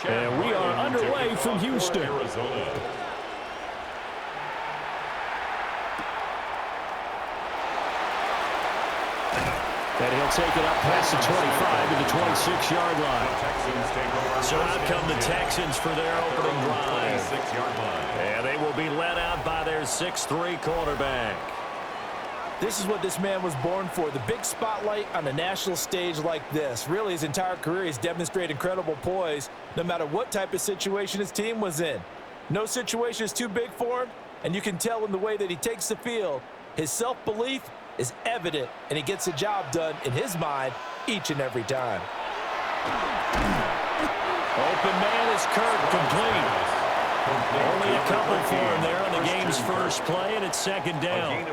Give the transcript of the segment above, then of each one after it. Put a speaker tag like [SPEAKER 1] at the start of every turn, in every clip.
[SPEAKER 1] And we are underway from Houston. And he'll take it up past the 25 to the 26-yard line. So out come the Texans for their opening drive. And they will be led out by their 6'3" quarterback.
[SPEAKER 2] This is what this man was born for, the big spotlight on a national stage like this. Really, his entire career, he's demonstrated incredible poise no matter what type of situation his team was in. No situation is too big for him, and you can tell in the way that he takes the field. His self-belief is evident, and he gets the job done in his mind each and every time.
[SPEAKER 1] Open man is Kirk, complete. Only a couple for him there on the game's first play, and it's second down.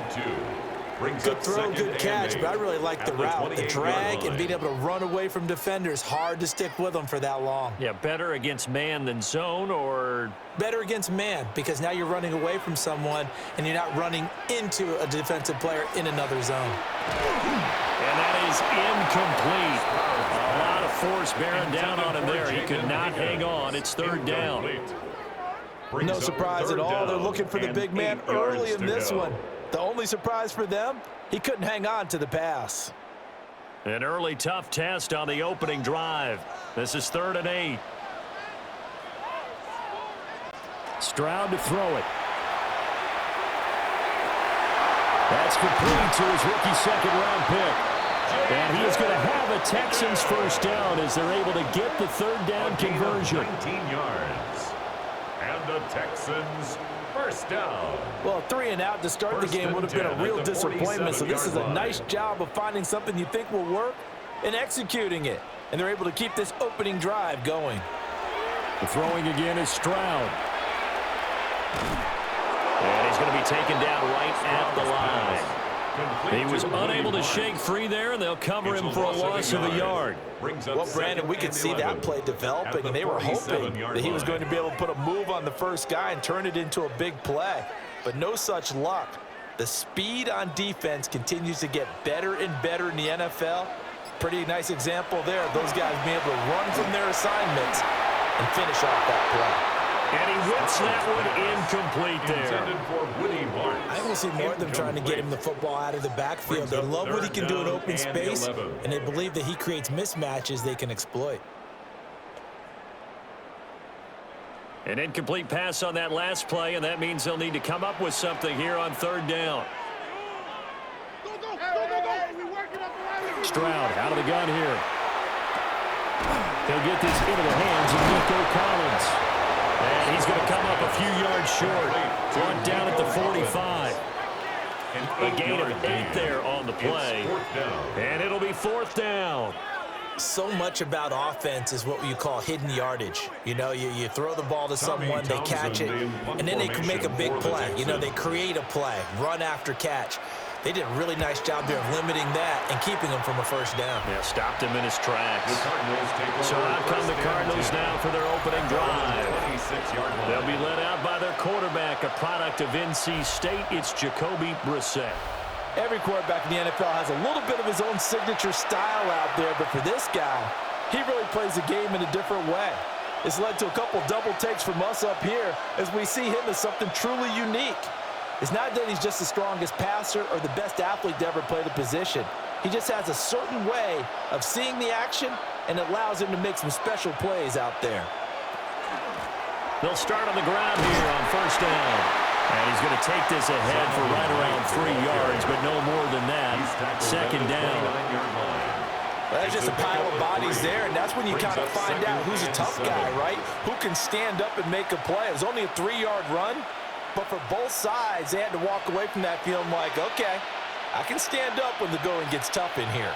[SPEAKER 2] Good throw, good catch, but I really like the route. The drag and being able to run away from defenders, hard to stick with them for that long.
[SPEAKER 1] Yeah, better against man than zone, or?
[SPEAKER 2] Better against man, because now you're running away from someone and you're not running into a defensive player in another zone.
[SPEAKER 1] And that is incomplete. A lot of force bearing down on him there. He could not hang on. It's third down.
[SPEAKER 2] No surprise at all. They're looking for the big man early in this one. The only surprise for them, he couldn't hang on to the pass.
[SPEAKER 1] An early tough test on the opening drive. This is 3rd and 8. Stroud to throw it. That's complete to his rookie second-round pick. And he is going to have a Texans first down as they're able to get the third down conversion.
[SPEAKER 3] 19 yards. And the Texans first down.
[SPEAKER 2] Well, 3 and out to start the game would have been a real disappointment. So this is a nice job of finding something you think will work and executing it. And they're able to keep this opening drive going.
[SPEAKER 1] The throwing again is Stroud. And he's going to be taken down right at the line. He was unable to shake free there, and they'll cover him for a loss of a yard.
[SPEAKER 2] Well, Brandon, we could see that play developing, and they were hoping that he was going to be able to put a move on the first guy and turn it into a big play. But no such luck. The speed on defense continues to get better and better in the NFL. Pretty nice example there of those guys being able to run from their assignments and finish off that play.
[SPEAKER 1] And he whips that one incomplete there.
[SPEAKER 2] I want to see more of them trying to get him the football out of the backfield. They love what he can do in open space, and they believe that he creates mismatches they can exploit.
[SPEAKER 1] An incomplete pass on that last play, and that means they'll need to come up with something here on third down. Stroud out of the gun here. He'll get this into the hands of Nico Collins. And he's going to come up a few yards short. Brought down at the 45. A gain of 8 there on the play. And it'll be fourth down.
[SPEAKER 2] So much about offense is what you call hidden yardage. You know, you throw the ball to someone, they catch it, and then they can make a big play. You know, they create a play, run after catch. They did a really nice job there of limiting that and keeping him from a first down.
[SPEAKER 1] Yeah, stopped him in his tracks. So out come the Cardinals now for their opening drive. They'll be led out by their quarterback, a product of NC State. It's Jacoby Brissett.
[SPEAKER 2] Every quarterback in the NFL has a little bit of his own signature style out there, but for this guy, he really plays the game in a different way. It's led to a couple double takes from us up here as we see him as something truly unique. It's not that he's just the strongest passer or the best athlete to ever play the position. He just has a certain way of seeing the action, and it allows him to make some special plays out there.
[SPEAKER 1] They'll start on the ground here on first down. And he's going to take this ahead for right around 3 yards, but no more than that. Second down.
[SPEAKER 2] Well, there's just a pile of bodies there, and that's when you kind of find out who's a tough guy, right? Who can stand up and make a play. It was only a 3-yard run. But for both sides, they had to walk away from that feeling like, okay, I can stand up when the going gets tough in here.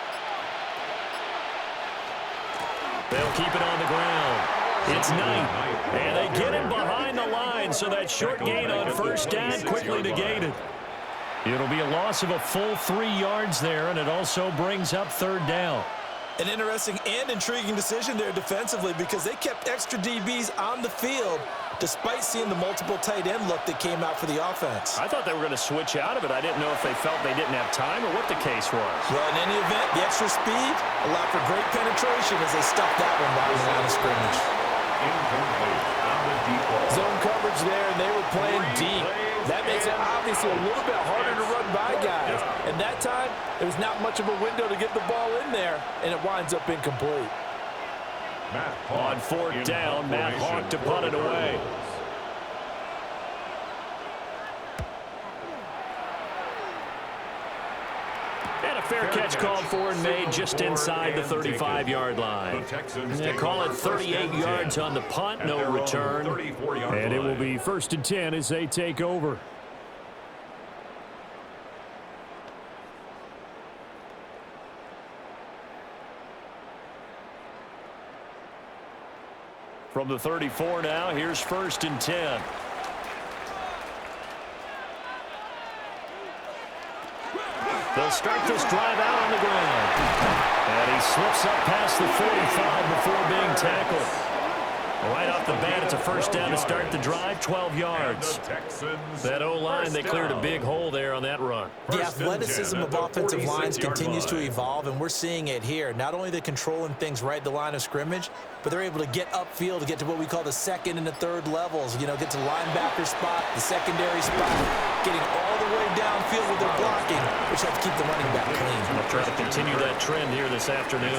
[SPEAKER 1] They'll keep it on the ground. It's Knight, and they get him behind the line, so that short gain on first down quickly negated. It'll be a loss of a full 3 yards there, and it also brings up third down.
[SPEAKER 2] An interesting and intriguing decision there defensively because they kept extra DBs on the field despite seeing the multiple tight end look that came out for the offense.
[SPEAKER 1] I thought they were going to switch out of it. I didn't know if they felt they didn't have time or what the case was.
[SPEAKER 2] Well, in any event, the extra speed allowed for great penetration as they stuffed that one by the line of scrimmage.
[SPEAKER 3] incomplete on the deep ball.
[SPEAKER 2] Zone coverage there, and they were playing deep. That makes it obviously a little bit harder to run by guys. And that time, there was not much of a window to get the ball in there, and it winds up incomplete.
[SPEAKER 1] On fourth down, Matt Hawk to punt it away. And a fair catch called for and made just inside the 35-yard line. They call it 38 yards on the punt, no return. And it will be 1st and 10 as they take over. From the 34 now, here's 1st and 10. They'll start this drive out on the ground. And he slips up past the 45 before being tackled. Right off the bat, it's a 1st down to start the drive, 12 yards. That O-line, they cleared a big hole there on that run.
[SPEAKER 2] The athleticism of offensive lines continues to evolve, and we're seeing it here. Not only are they controlling things right at the line of scrimmage, but they're able to get upfield to get to what we call the 2nd and the 3rd levels. You know, get to the linebacker spot, the secondary spot, getting all the way downfield with their blocking, which helps keep the running back clean.
[SPEAKER 1] They'll try to continue that trend here this afternoon.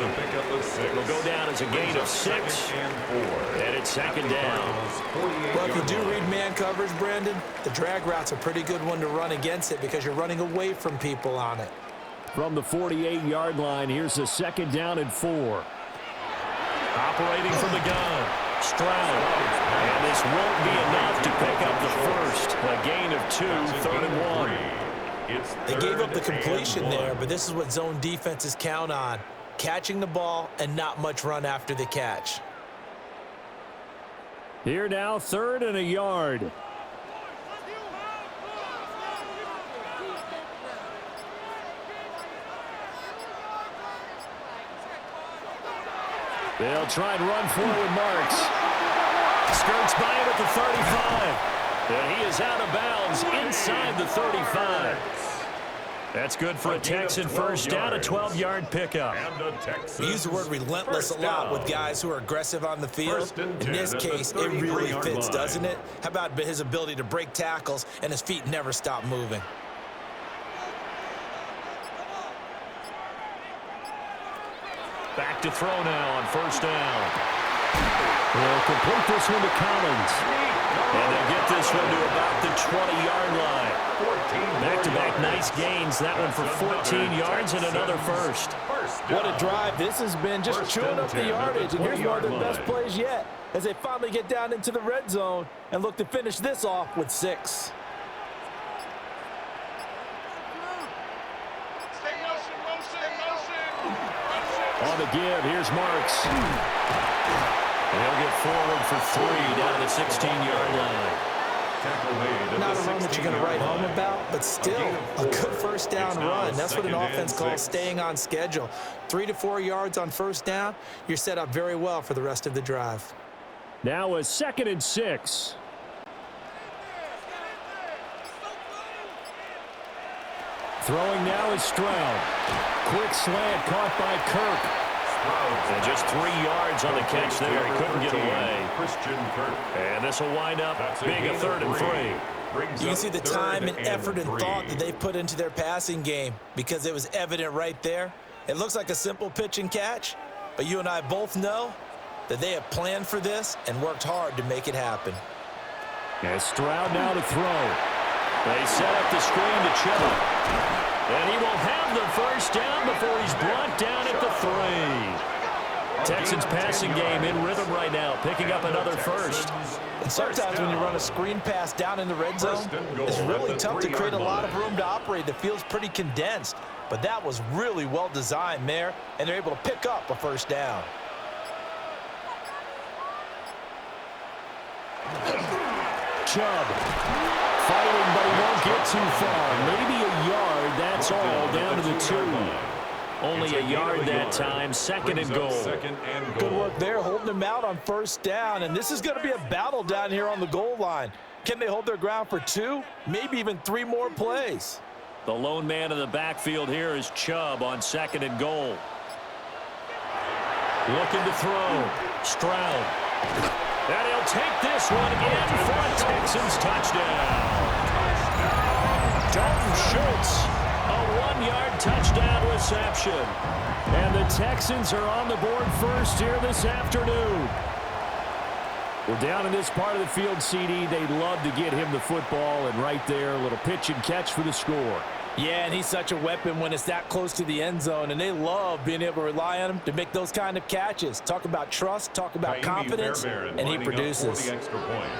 [SPEAKER 1] It'll go down as a gain of 6. And it's 2nd down.
[SPEAKER 2] Well, if you do read man coverage, Brandon, the drag route's a pretty good one to run against it because you're running away from people on it.
[SPEAKER 1] From the 48-yard line, here's a 2nd down and 4. Operating from the gun, Stroud. And this won't be enough to pick up the first. A gain of 2, 3rd and 1.
[SPEAKER 2] They gave up the completion there, but this is what zone defenses count on. Catching the ball and not much run after the catch.
[SPEAKER 1] Here now, 3rd and a yard. They'll try and run forward, Marks. Skirts by him at the 35. And he is out of bounds inside the 35. That's good for a Texan 1st down, a 12-yard pickup.
[SPEAKER 2] We use the word relentless a lot with guys who are aggressive on the field. In this case, it really fits, doesn't it? How about his ability to break tackles and his feet never stop moving?
[SPEAKER 1] Back to throw now on 1st down. They'll complete this one to Collins. And they'll get this one to about the 20-yard line. Back-to-back nice gains. That one for 14 yards and another first.
[SPEAKER 2] What a drive this has been, just chewing up the yardage. And here's one of their best plays yet as they finally get down into the red zone and look to finish this off with 6.
[SPEAKER 1] On the give, here's Marks. They'll get forward for 3 down to the 16-yard line.
[SPEAKER 2] Not a run that you're going to write home about, but still a good 1st down run. That's what an offense calls staying on schedule. 3 to 4 yards on 1st down, you're set up very well for the rest of the drive.
[SPEAKER 1] Now a 2nd and 6. Throwing now is Stroud. Quick slant caught by Kirk. And just 3 yards on the catch there. He couldn't get away. And this will wind up being a 3rd and 3.
[SPEAKER 2] You can see the time and effort and thought that they've put into their passing game because it was evident right there. It looks like a simple pitch and catch, but you and I both know that they have planned for this and worked hard to make it happen.
[SPEAKER 1] And Stroud now to throw. They set up the screen to Chubb. And he will have the 1st down before he's brought down at the 3. Texans passing game in rhythm right now, picking up another 1st.
[SPEAKER 2] And sometimes when you run a screen pass down in the red zone, it's really tough to create a lot of room to operate. The field's pretty condensed, but that was really well designed there, and they're able to pick up a 1st down.
[SPEAKER 1] Chubb fighting, but he won't get too far. Maybe a yard, that's all, down to the 2. Only a yard that time, 2nd and goal.
[SPEAKER 2] Good work there, holding him out on 1st down, and this is going to be a battle down here on the goal line. Can they hold their ground for 2, maybe even 3 more plays?
[SPEAKER 1] The lone man in the backfield here is Chubb on 2nd and goal. Looking to throw. Stroud. And he'll take this one in for a Texans touchdown. Dalton Schultz, a 1-yard touchdown reception. And the Texans are on the board first here this afternoon. Well, down in this part of the field, CD, they'd love to get him the football, and right there, a little pitch and catch for the score.
[SPEAKER 2] Yeah, and he's such a weapon when it's that close to the end zone, and they love being able to rely on him to make those kind of catches. Talk about trust, talk about confidence, and he produces.
[SPEAKER 3] Extra point.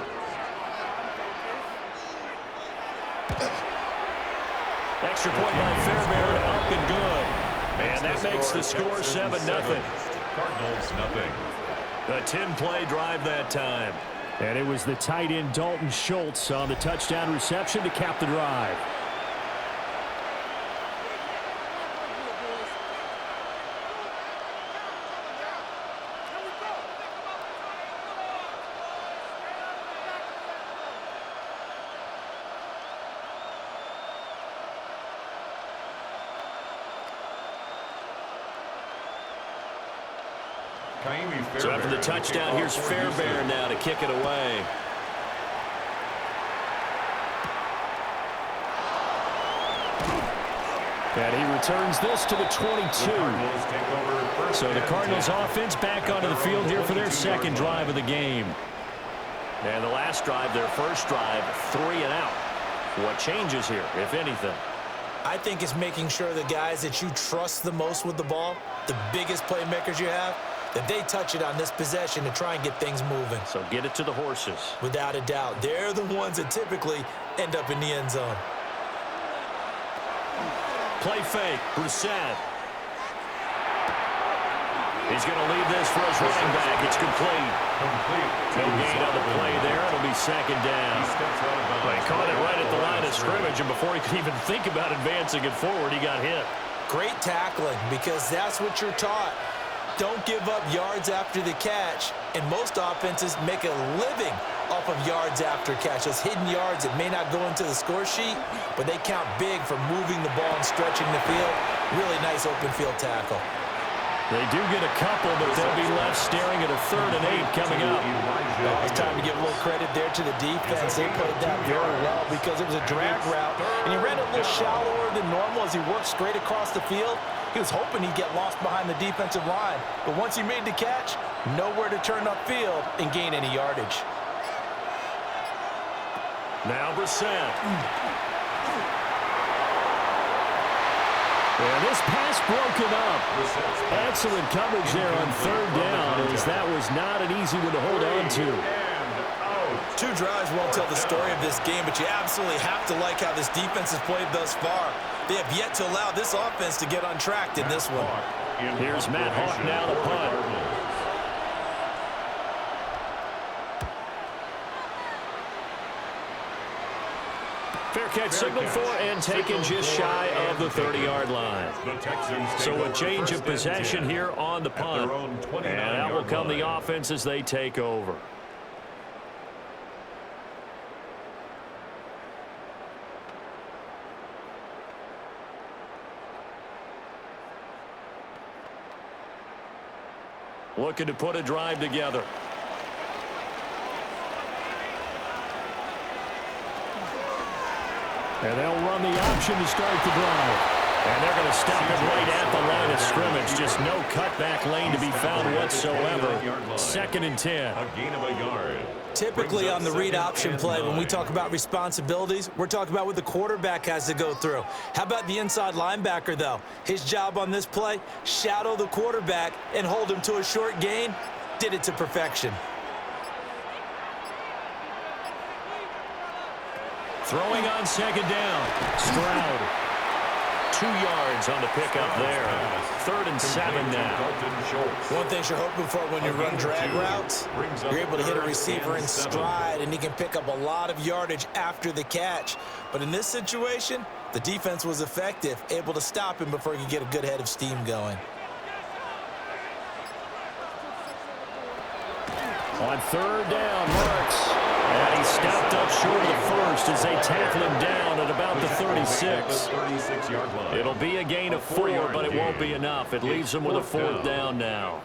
[SPEAKER 1] Extra point by Fairbairn, up and good. And that makes the score 7-0.
[SPEAKER 3] Cardinals, nothing.
[SPEAKER 1] A 10-play drive that time. And it was the tight end Dalton Schultz on the touchdown reception to cap the drive. So after the touchdown, here's Fairbairn now to kick it away. And he returns this to the 22. So the Cardinals offense back onto the field here for their second drive of the game. And the last drive, their first drive, 3 and out. What changes here, if anything?
[SPEAKER 2] I think it's making sure the guys that you trust the most with the ball, the biggest playmakers you have, that they touch it on this possession to try and get things moving.
[SPEAKER 1] So get it to the horses.
[SPEAKER 2] Without a doubt. They're the ones that typically end up in the end zone.
[SPEAKER 1] Play fake, Brissett. He's going to leave this for his running back. It's complete. No gain on the play there. It'll be second down. They caught it right at the line of scrimmage, and before he could even think about advancing it forward, he got hit.
[SPEAKER 2] Great tackling, because that's what you're taught. Don't give up yards after the catch, and most offenses make a living off of yards after catch. Those hidden yards that may not go into the score sheet, but they count big for moving the ball and stretching the field. Really nice open field tackle.
[SPEAKER 1] They do get a couple, but they'll be left staring at a 3rd and 8 coming up.
[SPEAKER 2] It's time to give a little credit there to the defense. They played that very well because it was a drag route, and he ran a little shallower than normal as he worked straight across the field. He was hoping he'd get lost behind the defensive line, but once he made the catch, nowhere to turn upfield and gain any yardage.
[SPEAKER 1] Now Brissett. And this pass broken up. Excellent coverage there on 3rd down, as that was not an easy one to hold on to.
[SPEAKER 2] 2 drives won't tell the story of this game, but you absolutely have to like how this defense has played thus far. They have yet to allow this offense to get untracked in this one.
[SPEAKER 1] Here's Matt Hawk now to punt. Fair catch signaled for and taken just shy of the 30-yard line. So a change of possession here on the punt. And out will come the offense as they take over. Looking to put a drive together. And they'll run the option to start the drive. And they're going to stop him right at the line of scrimmage. Just no cutback lane to be found whatsoever. 2nd and 10.
[SPEAKER 3] A gain of a yard.
[SPEAKER 2] Typically on the read option play, when we talk about responsibilities, we're talking about what the quarterback has to go through. How about the inside linebacker, though? His job on this play, shadow the quarterback and hold him to a short gain. Did it to perfection.
[SPEAKER 1] Throwing on 2nd down. Stroud. 2 yards on the pickup there. 3rd and 7 now.
[SPEAKER 2] One thing you're hoping for when you run drag routes, you're able to hit a receiver in stride, and he can pick up a lot of yardage after the catch. But in this situation, the defense was effective, able to stop him before he could get a good head of steam going.
[SPEAKER 1] On 3rd down, Marks. And he stopped up short of the first as they tackle him down at about the 36. It'll be a gain of 4, but it won't be enough. It leaves them with a 4th down now.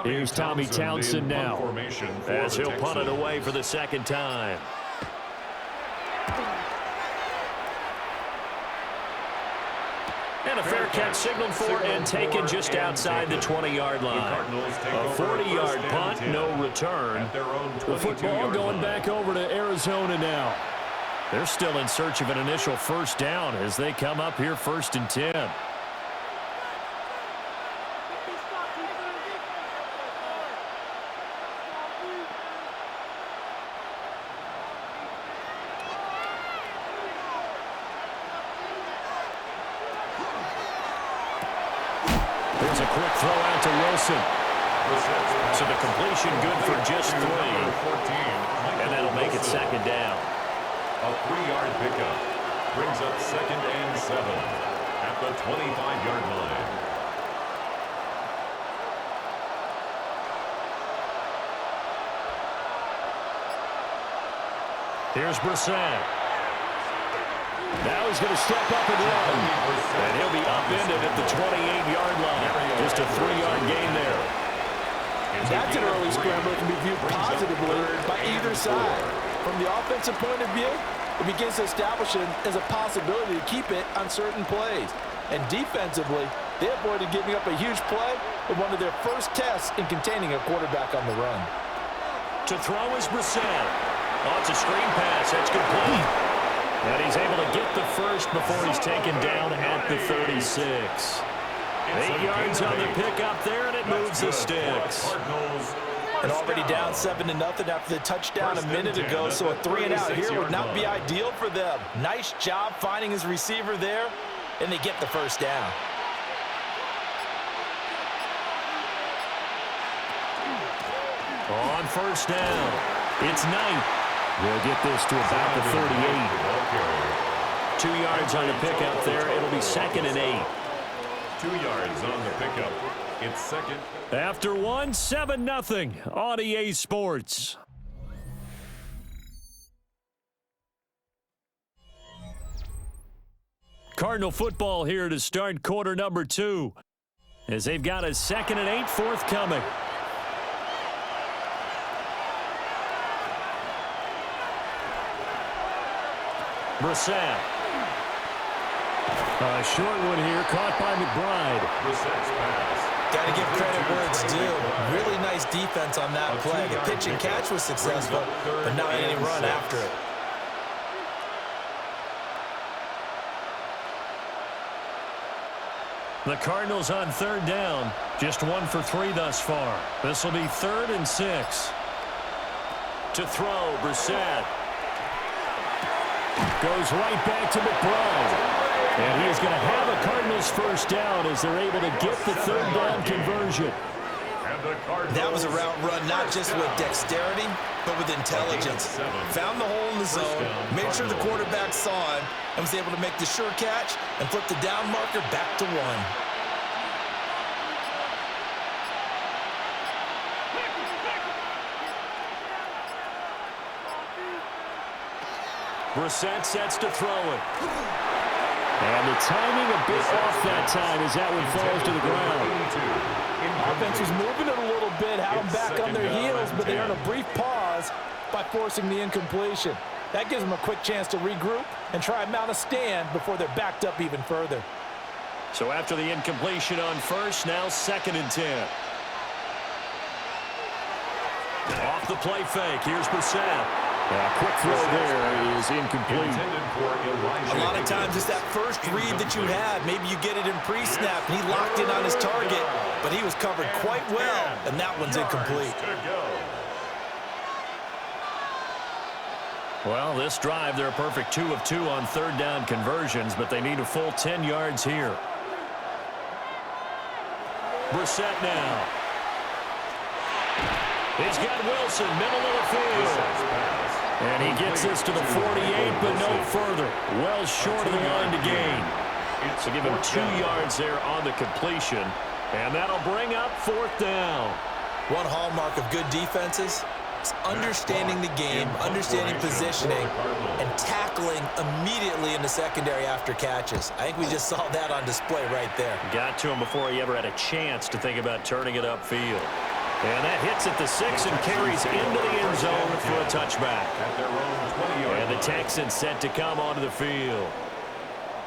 [SPEAKER 1] Here's Tommy Townsend now, as he'll punt it away for the second time. And a fair catch signaled for and taken just outside the 20-yard line. A 40-yard punt, no return. The football going back over to Arizona now. They're still in search of an initial first down as they come up here 1st and 10. There's a quick throw out to Wilson. So the completion good for just 3. And that'll make it second down.
[SPEAKER 3] A 3-yard pickup brings up 2nd and 7 at the 25-yard line.
[SPEAKER 1] Here's Brissett. Now he's going to step up and run. And he'll be upended at the 28-yard line. Just a 3-yard gain there.
[SPEAKER 2] That's an early scramble that can be viewed positively by either side. From the offensive point of view, it begins to establish it as a possibility to keep it on certain plays. And defensively, they avoided giving up a huge play with one of their first tests in containing a quarterback on the run.
[SPEAKER 1] To throw is Brissett. Oh, it's a screen pass. That's complete. And he's able to get the first before he's taken down at the 36. 8 yards on the pickup there, and it moves the sticks.
[SPEAKER 2] And already down 7-0 after the touchdown a minute ago, so a 3-and-out here would not be ideal for them. Nice job finding his receiver there, and they get the first down.
[SPEAKER 1] On first down, it's Knight. We'll get this to about the 38. 2 yards on the pickup there. It'll be 2nd and 8.
[SPEAKER 3] 2 yards on the pickup. It's second.
[SPEAKER 1] After 1, 7-0 on EA Sports. Cardinal football here to start quarter number 2. As they've got a 2nd and 8 forthcoming. Brissett. A short one here, caught by McBride.
[SPEAKER 3] Brissett's pass.
[SPEAKER 2] Got to give credit where it's due. Really nice defense on that play. The pitch and catch was successful, but not any run after it.
[SPEAKER 1] The Cardinals on 3rd down. Just 1 for 3 thus far. This will be 3rd and 6. To throw, Brissett. Goes right back to McBride. And he is going to have a Cardinals first down as they're able to get the 3rd down conversion.
[SPEAKER 2] That was a route run not just with dexterity, but with intelligence. Found the hole in the zone, made sure the quarterback saw him, and was able to make the sure catch and flip the down marker back to 1.
[SPEAKER 1] Brissett sets to throw it. And the timing a bit off that time as that one falls to the ground.
[SPEAKER 2] Offense was moving it a little bit, had them back on their heels, but they earned a brief pause by forcing the incompletion. That gives them a quick chance to regroup and try and mount a stand before they're backed up even further.
[SPEAKER 1] So after the incompletion on first, now 2nd and 10. Off the play fake, here's Brissett. Quick throw there is incomplete.
[SPEAKER 2] A lot of times it's that first read that you have. Maybe you get it in pre-snap, and he locked in on his target, but he was covered quite well, and that one's incomplete.
[SPEAKER 1] Well, this drive, they're a perfect 2 of 2 on 3rd down conversions, but they need a full 10 yards here. Brissett now. He's got Wilson, middle of the field. And he gets this to the 48, but no further. Well short of the line to gain. So give him 2 yards there on the completion. And that'll bring up 4th down.
[SPEAKER 2] One hallmark of good defenses is understanding the game, understanding positioning, and tackling immediately in the secondary after catches. I think we just saw that on display right there.
[SPEAKER 1] Got to him before he ever had a chance to think about turning it upfield. And that hits at the 6 and carries into the end zone for a touchback.
[SPEAKER 3] At their own 20-yard
[SPEAKER 1] And the Texans set to come onto the field.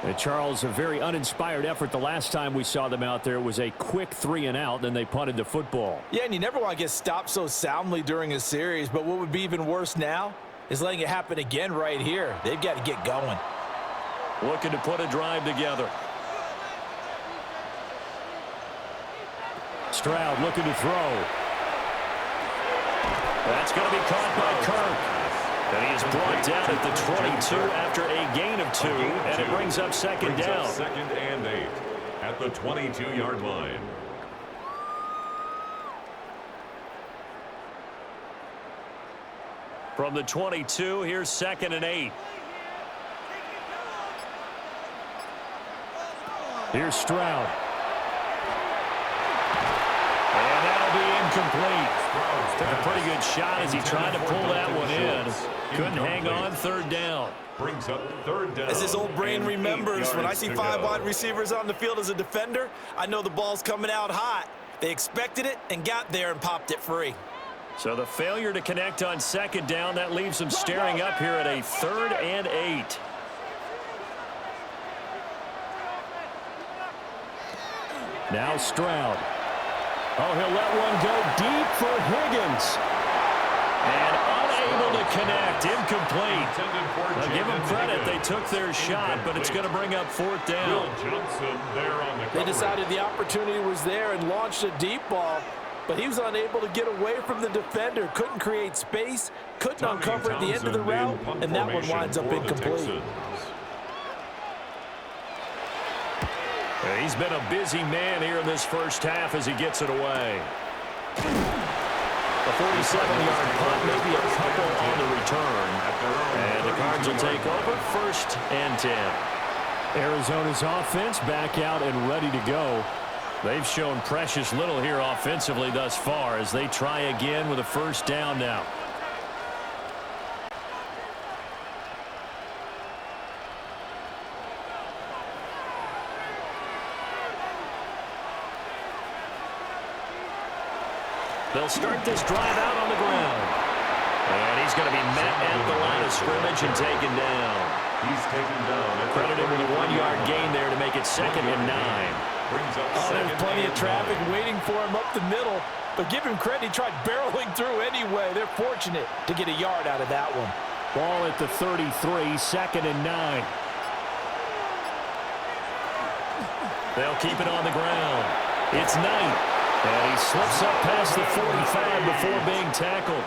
[SPEAKER 1] And Charles, a very uninspired effort the last time we saw them out there. It was a quick 3-and-out, then they punted the football.
[SPEAKER 2] Yeah, and you never want to get stopped so soundly during a series, but what would be even worse now is letting it happen again right here. They've got to get going.
[SPEAKER 1] Looking to put a drive together. Stroud looking to throw. That's going to be caught by Kirk. And he is brought down at the 22 after a gain of 2, and it brings up second down.
[SPEAKER 3] Second and 8 at the 22-yard line.
[SPEAKER 1] From the 22, here's second and 8. Here's Stroud. And that'll be incomplete. Took a pretty good shot as he tried to pull that one in. Couldn't hang on, third down.
[SPEAKER 3] Brings up third down.
[SPEAKER 2] As his old brain remembers, when I see 5 wide receivers on the field as a defender, I know the ball's coming out hot. They expected it and got there and popped it free.
[SPEAKER 1] So the failure to connect on second down, that leaves them staring up here at a 3rd and 8. Now Stroud. Oh, he'll let one go deep for Higgins. And unable to connect, incomplete. Now give them credit, they took their shot, but it's going to bring up 4th down.
[SPEAKER 2] They decided the opportunity was there and launched a deep ball, but he was unable to get away from the defender, couldn't create space, couldn't uncover at the end of the route, and that one winds up incomplete.
[SPEAKER 1] He's been a busy man here in this first half as he gets it away. A 47-yard punt, maybe a couple on the return. And the Cards will take over, 1st and 10. Arizona's offense back out and ready to go. They've shown precious little here offensively thus far as they try again with a 1st down now. They'll start this drive out on the ground. And he's going to be met at the line of scrimmage and taken down.
[SPEAKER 3] He's taken down.
[SPEAKER 1] Credited with a 1-yard gain there to make it 2nd and 9.
[SPEAKER 2] Oh, there's plenty of traffic waiting for him up the middle. But give him credit, he tried barreling through anyway. They're fortunate to get a yard out of that one.
[SPEAKER 1] Ball at the 33, 2nd and 9. They'll keep it on the ground. It's Knight. And he slips up past the 45 before being tackled.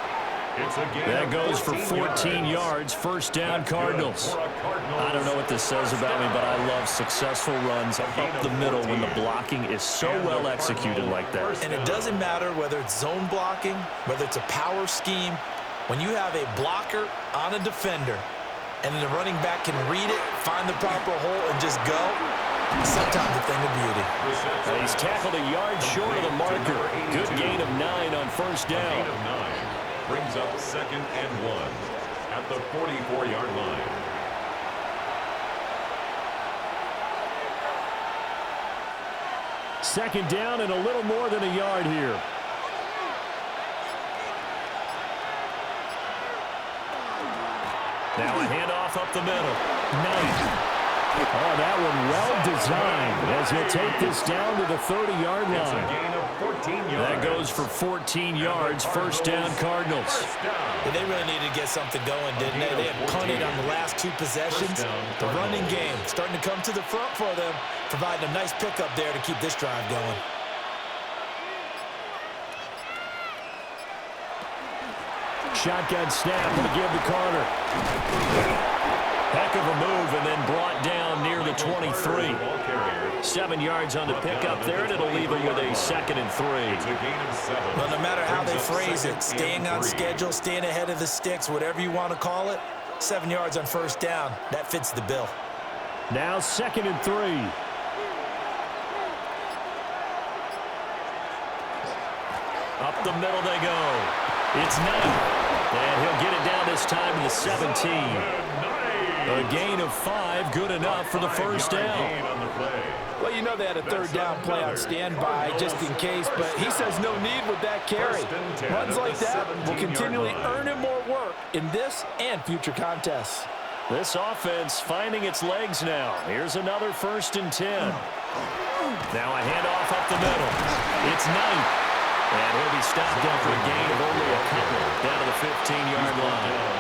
[SPEAKER 1] That goes for 14 yards, 1st down Cardinals. I don't know what this says about me, but I love successful runs up the middle when the blocking is so well executed like that.
[SPEAKER 2] And it doesn't matter whether it's zone blocking, whether it's a power scheme. When you have a blocker on a defender and the running back can read it, find the proper hole, and just go, sometimes a thing of beauty.
[SPEAKER 1] He's tackled a yard short of the marker. Good gain of 9 on 1st down.
[SPEAKER 3] Gain of 9 brings up 2nd and 1 at the 44-yard line.
[SPEAKER 1] Second down and a little more than a yard here. Now a handoff up the middle. Knight. Oh, that one well designed as he'll take this down to the 30-yard line.
[SPEAKER 3] It's a gain of 14 yards.
[SPEAKER 1] That goes for 14 yards, 1st down Cardinals.
[SPEAKER 2] Yeah, they really needed to get something going, didn't they? They had punted on the last 2 possessions. The running game starting to come to the front for them, providing a nice pickup there to keep this drive going.
[SPEAKER 1] Shotgun snap to give to Carter. Heck of a move and then brought down near the 23. 7 yards on the pickup there, and it'll leave him with a 2nd and 3.
[SPEAKER 2] Well, no matter how they phrase it, staying on schedule, staying ahead of the sticks, whatever you want to call it, 7 yards on 1st down, that fits the bill.
[SPEAKER 1] Now 2nd and 3. Up the middle they go. It's Knight. And he'll get it down this time to the 17. A gain of 5, good enough for the first down.
[SPEAKER 2] Well, you know they had a third down play on standby just in case, but he says no need with that carry. Runs like that will continually earn him more work in this and future contests.
[SPEAKER 1] This offense finding its legs now. Here's another 1st and 10. Now a handoff up the middle. It's Knight. And he'll be stopped after a gain of only a couple down to the 15-yard line.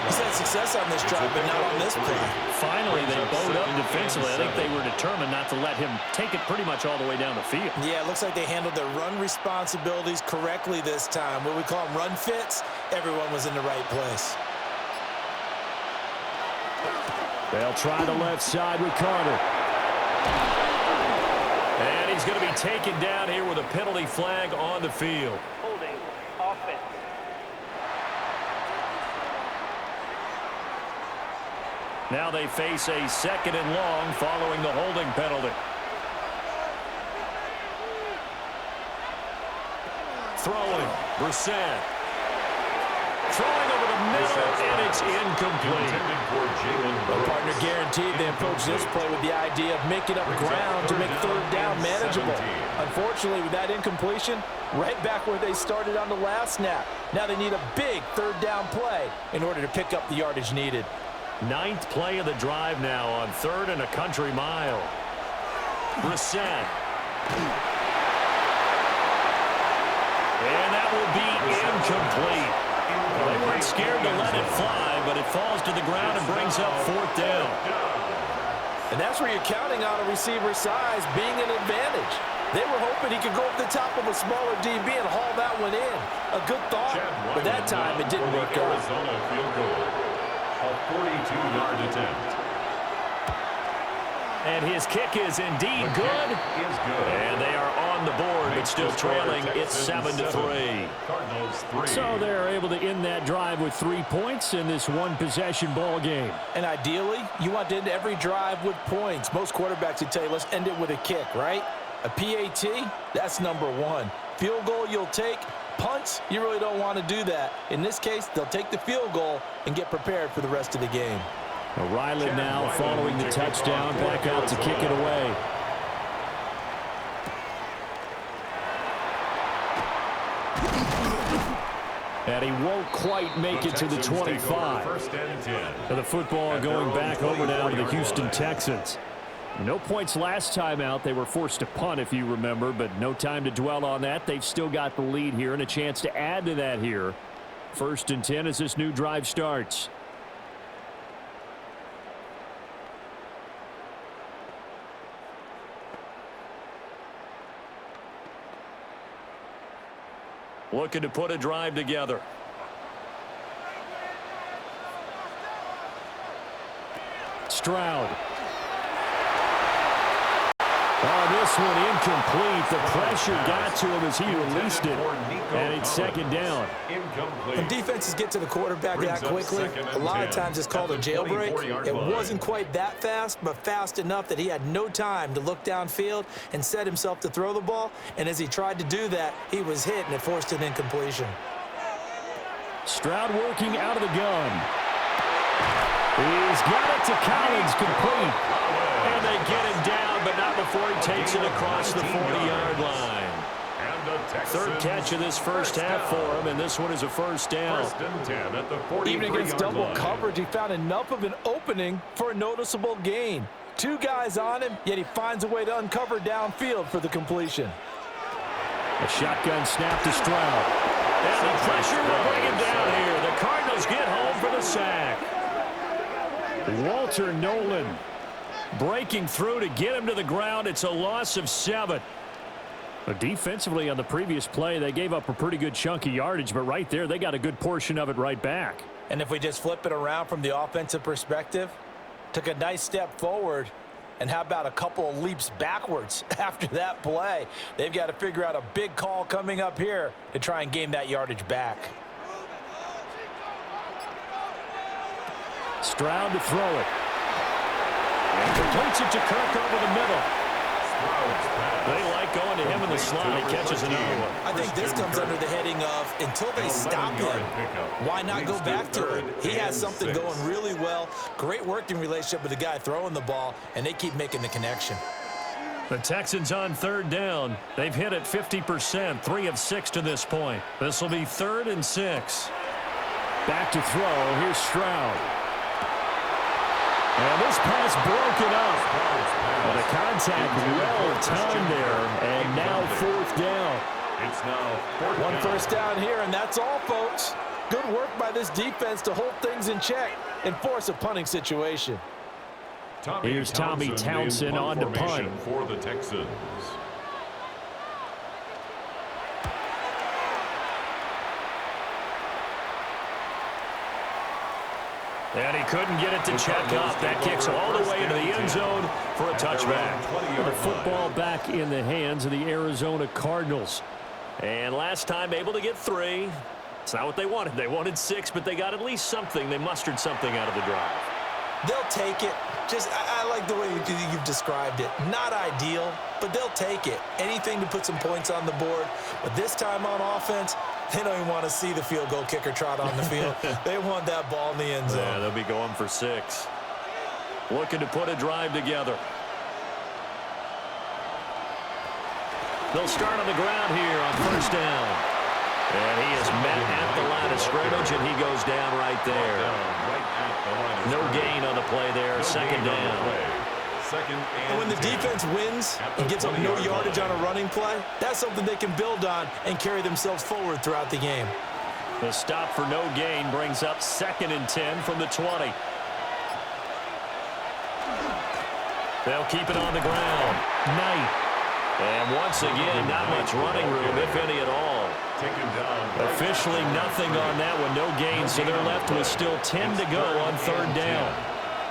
[SPEAKER 2] He's had success on this drive, but not on this play.
[SPEAKER 1] Finally, they bowed up defensively. I think they were determined not to let him take it pretty much all the way down the field.
[SPEAKER 2] Yeah, it looks like they handled their run responsibilities correctly this time. What we call them run fits, everyone was in the right place.
[SPEAKER 1] They'll try the left side with Carter. And he's going to be taken down here with a penalty flag on the field.
[SPEAKER 4] Holding offense.
[SPEAKER 1] Now they face a 2nd and long following the holding penalty. Throwing, Brissett. Throwing over the middle, and it's incomplete.
[SPEAKER 2] The partner guaranteed they approach this play with the idea of making up ground to make third down manageable. Unfortunately, with that incompletion, right back where they started on the last snap. Now they need a big third down play in order to pick up the yardage needed.
[SPEAKER 1] 9th play of the drive now on 3rd and a country mile. Brissett. And that will be incomplete. They weren't scared to let it fly, but it falls to the ground and brings up 4th down.
[SPEAKER 2] And that's where you're counting on a receiver's size being an advantage. They were hoping he could go up the top of a smaller DB and haul that one in. A good thought, but that time it didn't work out.
[SPEAKER 3] Arizona field goal. A 42-yard attempt.
[SPEAKER 1] And his kick is indeed good. And they are on the board, but still trailing. It's 7-3.
[SPEAKER 3] Cardinals 3.
[SPEAKER 1] So they're able to end that drive with 3 points in this one-possession ball game.
[SPEAKER 2] And ideally, you want to end every drive with points. Most quarterbacks would tell you, let's end it with a kick, right? A PAT, that's number 1. Field goal you'll take. Punts, you really don't want to do that. In this case, they'll take the field goal and get prepared for the rest of the game.
[SPEAKER 1] Riley now following the touchdown, back out to kick it away. And he won't quite make it to the 25. And the football going back over now to the Houston Texans. No points last time out. They were forced to punt, if you remember, but no time to dwell on that. They've still got the lead here and a chance to add to that here. 1st and 10 as this new drive starts. Looking to put a drive together. Stroud. Oh, this one incomplete. The pressure got to him as he released it. And it's 2nd down.
[SPEAKER 2] When defenses get to the quarterback that quickly, a lot of times it's called a jailbreak. It wasn't quite that fast, but fast enough that he had no time to look downfield and set himself to throw the ball. And as he tried to do that, he was hit, and it forced an incompletion.
[SPEAKER 1] Stroud working out of the gun. He's got it to Collins, complete. And they get him down, but not before he takes it across the 40-yard line. 3rd catch of this first half for him, and this one is a 1st down.
[SPEAKER 2] Even against double coverage, he found enough of an opening for a noticeable gain. 2 guys on him, yet he finds a way to uncover downfield for the completion.
[SPEAKER 1] A shotgun snap to Stroud. And the pressure will bring him down here. The Cardinals get home for the sack. Walter Nolan breaking through to get him to the ground. It's a loss of 7. But defensively on the previous play, they gave up a pretty good chunk of yardage, but right there, they got a good portion of it right back.
[SPEAKER 2] And if we just flip it around from the offensive perspective, took a nice step forward, and how about a couple of leaps backwards after that play? They've got to figure out a big call coming up here to try and gain that yardage back.
[SPEAKER 1] Stroud to throw it. And completes it to Kirk over the middle. They like going to him in the slot. He catches another one.
[SPEAKER 2] I think this comes under the heading of until they stop him, why not go back to him? He has something going really well. Great working relationship with the guy throwing the ball, and they keep making the connection.
[SPEAKER 1] The Texans on third down. They've hit it 50%, 3 of 6 to this point. This will be 3rd and 6. Back to throw. Here's Stroud. And this pass broken up. Well, the contact well timed there, and now 4th down.
[SPEAKER 3] It's now
[SPEAKER 2] 1 first down here, and that's all, folks. Good work by this defense to hold things in check and force a punting situation.
[SPEAKER 1] Here's Tommy Townsend on to punt.
[SPEAKER 3] For the Texans.
[SPEAKER 1] And he couldn't get it to check up. That kicks all the way into the end zone for a touchback. The football back in the hands of the Arizona Cardinals. And last time able to get 3. It's not what they wanted. They wanted 6, but they got at least something. They mustered something out of the drive.
[SPEAKER 2] They'll take it. I like the way you've described it. Not ideal, but they'll take it. Anything to put some points on the board. But this time on offense, they don't even want to see the field goal kicker trot on the field. They want that ball in the end zone.
[SPEAKER 1] Yeah, they'll be going for 6. Looking to put a drive together. They'll start on the ground here on 1st down. And he is met at the line of scrimmage, and he goes down right there. No gain on the play there. 2nd down.
[SPEAKER 2] And when the defense wins and gets up no yardage on a running play, that's something they can build on and carry themselves forward throughout the game.
[SPEAKER 1] The stop for no gain brings up 2nd and 10 from the 20. They'll keep it on the ground. Knight. And once again, not much running room, if any at all. Officially nothing on that one, no gain, so they're left with still 10 to go on 3rd down.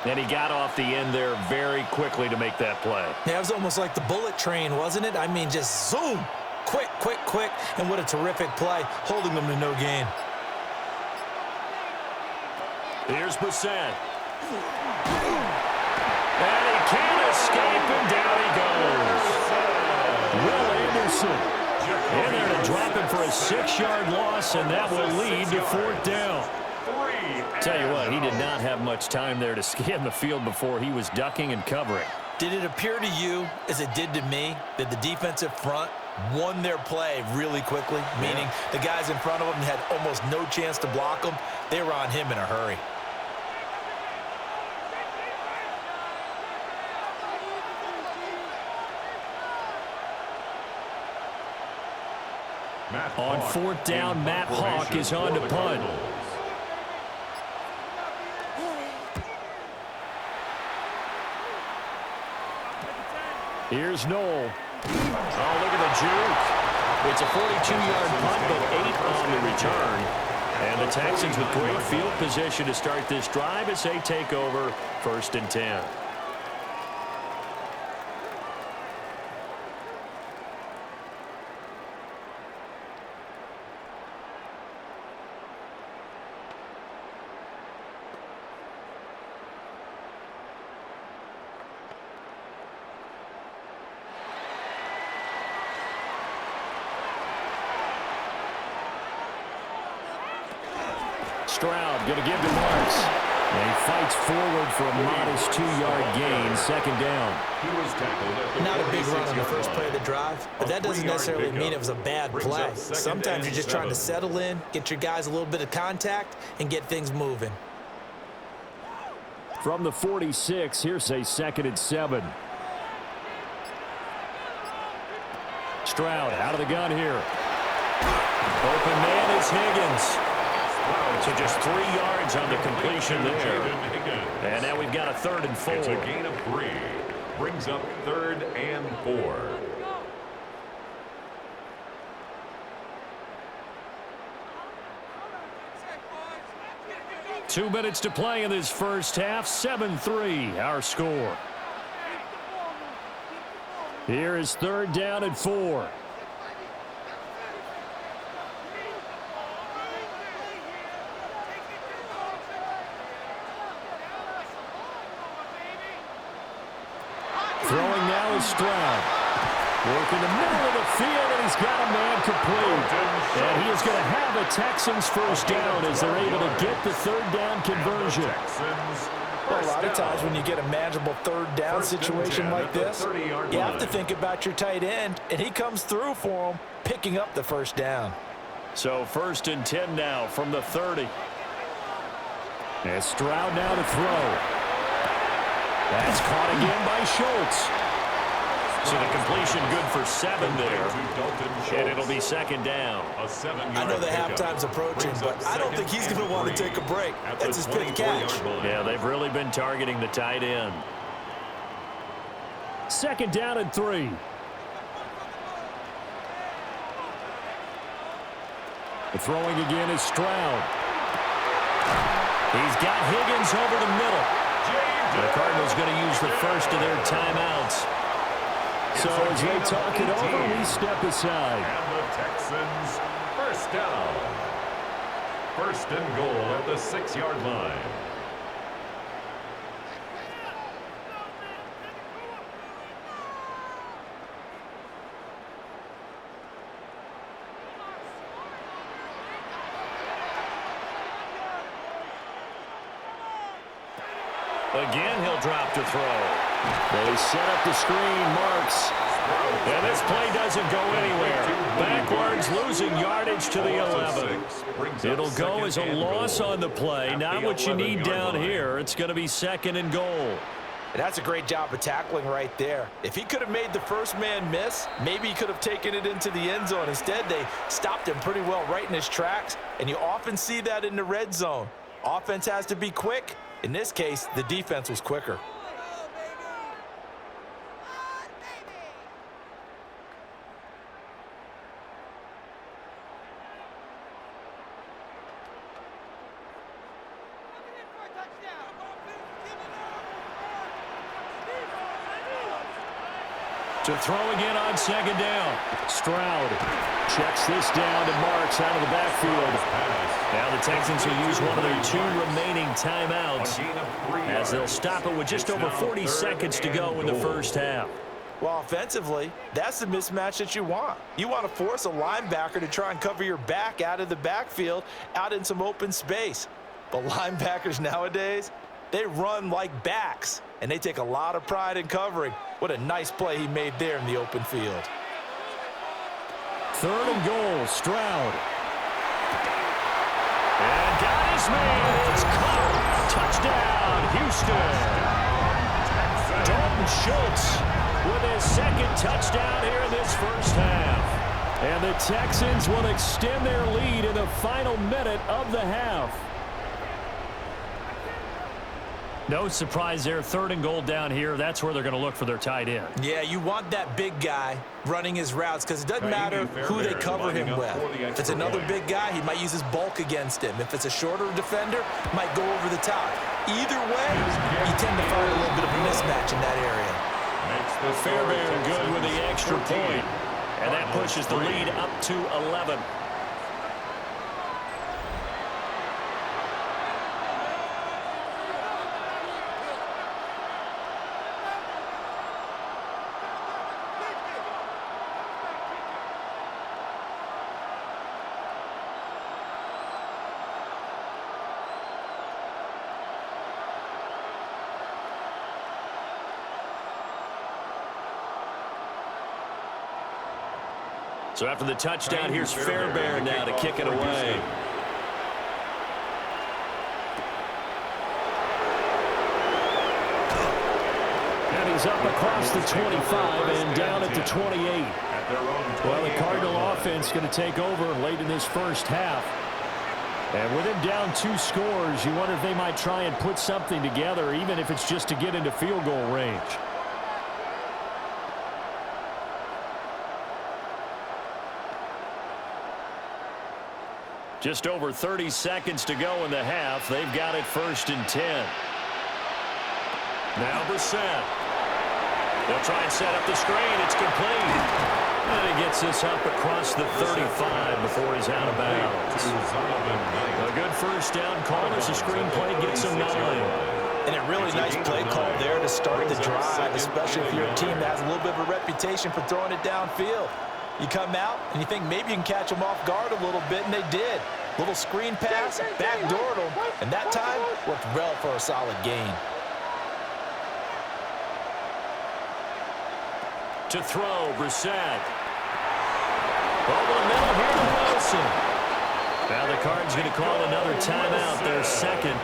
[SPEAKER 1] And he got off the end there very quickly to make that play.
[SPEAKER 2] Yeah, it was almost like the bullet train, wasn't it? I mean, just zoom, quick, quick, quick, and what a terrific play, holding them to no gain.
[SPEAKER 1] Here's Brissett. And he can't escape, and down he goes. Will Anderson in there to drop him for a 6-yard loss, and that will lead to 4th down. Tell you what, he did not have much time there to scan the field before he was ducking and covering.
[SPEAKER 2] Did it appear to you, as it did to me, that the defensive front won their play really quickly? Meaning the guys in front of them had almost no chance to block him. They were on him in a hurry.
[SPEAKER 1] On 4th down, Matt Hawk is on to punt. Here's Knoll. Oh, look at the juke. It's a 42-yard punt, but 8 on the return. And the Texans with great field position to start this drive as they take over 1st and 10. Stroud going to give to Marks. And he fights forward for a modest 2-yard gain, 2nd down.
[SPEAKER 2] Not a big run on the first play of the drive, but that doesn't necessarily mean it was a bad play. Sometimes you're just trying to settle in, get your guys a little bit of contact, and get things moving.
[SPEAKER 1] From the 46, here's a 2nd and 7. Stroud out of the gun here. Open man is Higgins. So just 3 yards on the completion there. And now we've got a 3rd and 4.
[SPEAKER 3] It's a gain of 3. Brings up 3rd and 4.
[SPEAKER 1] Two minutes to play in this first half. 7-3, our score. Here is 3rd down and 4. Throwing now is Stroud. Working the middle of the field, and he's got a man complete. And he is going to have a Texans first down as they're able to get the third down conversion.
[SPEAKER 2] Well, a lot of times when you get a manageable third down situation like this, you have to think about your tight end, and he comes through for him, picking up the first down.
[SPEAKER 1] So 1st and 10 now from the 30. And Stroud now to throw. That's caught again by Schultz. So the completion good for 7 there. And it'll be 2nd down.
[SPEAKER 2] I know the halftime's approaching, but I don't think he's going to want to take a break. That's his pick catch.
[SPEAKER 1] Yeah, they've really been targeting the tight end. 2nd down and 3. The throwing again is Stroud. He's got Higgins over the middle. The Cardinals going to use the first of their timeouts. So as they talk it over, we step aside.
[SPEAKER 3] And the Texans first down. 1st and goal at the 6-yard line.
[SPEAKER 1] Again, he'll drop to throw. They set up the screen, Marks. And this play doesn't go anywhere. Backwards, losing yardage to the 11. It'll go as a loss on the play. Not what you need down here. It's going to be 2nd and goal.
[SPEAKER 2] And that's a great job of tackling right there. If he could have made the first man miss, maybe he could have taken it into the end zone. Instead, they stopped him pretty well right in his tracks. And you often see that in the red zone. Offense has to be quick. In this case, the defense was quicker.
[SPEAKER 1] To throw again on 2nd down. Stroud checks this down to Marks out of the backfield. Now the Texans will use one of their 2 remaining timeouts as they'll stop it with just over 40 seconds to go in the first half.
[SPEAKER 2] Well, offensively, that's the mismatch that you want. You want to force a linebacker to try and cover your back out of the backfield, out in some open space. But linebackers nowadays, they run like backs, and they take a lot of pride in covering. What a nice play he made there in the open field.
[SPEAKER 1] 3rd and goal, Stroud. And got his man. It's caught. Touchdown, Houston. Dalton Schultz with his 2nd touchdown here in this first half. And the Texans will extend their lead in the final minute of the half. No surprise there. 3rd and goal down here. That's where they're going to look for their tight end.
[SPEAKER 2] Yeah, you want that big guy running his routes because it doesn't matter who they cover him with. If it's another big guy, he might use his bulk against him. If it's a shorter defender, might go over the top. Either way, you tend to find a little bit of a mismatch in that area.
[SPEAKER 1] Fairbairn good with the extra point. And that pushes the lead up to 11. So after the touchdown, here's Fairbairn now to kick it away. And he's up across the 25 and down at the 28. Well, the Cardinal offense going to take over late in this first half. And with him down 2 scores, you wonder if they might try and put something together, even if it's just to get into field goal range. Just over 30 seconds to go in the half. They've got it 1st and 10. Now Brissett. They'll try and set up the screen. It's complete. And he gets this up across the 35 before he's out of bounds. A good first down call as the screen play gets him 9.
[SPEAKER 2] And a really nice play call there to start the drive, especially if you're a team that has a little bit of a reputation for throwing it downfield. You come out and you think maybe you can catch them off guard a little bit, and they did. Little screen pass, backdoored them, and that time worked well for a solid gain.
[SPEAKER 1] To throw, Brissett. Over the middle here to Wilson. Now the Cards going to call another timeout, their second,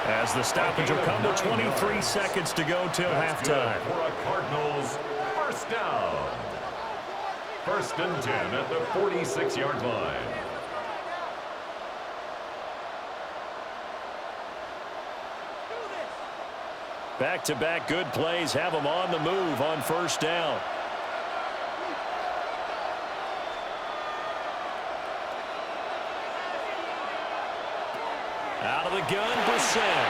[SPEAKER 1] as the stoppage will come to 23 seconds to go till halftime.
[SPEAKER 3] For a Cardinals first down. 1st and 10 at the 46-yard line.
[SPEAKER 1] Back-to-back good plays have them on the move on 1st down. Out of the gun, Brissett.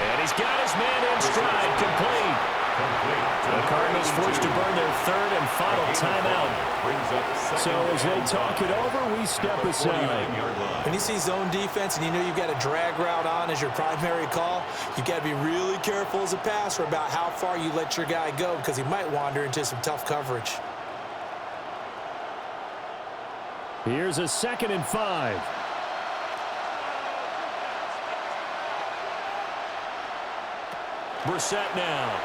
[SPEAKER 1] And he's got his man in stride, complete. The Cardinals forced to burn their 3rd and final timeout. So as they talk it over, we step aside.
[SPEAKER 2] When you see zone defense and you know you've got a drag route on as your primary call, you've got to be really careful as a passer about how far you let your guy go, because he might wander into some tough coverage.
[SPEAKER 1] Here's a 2nd and 5. Brissett now.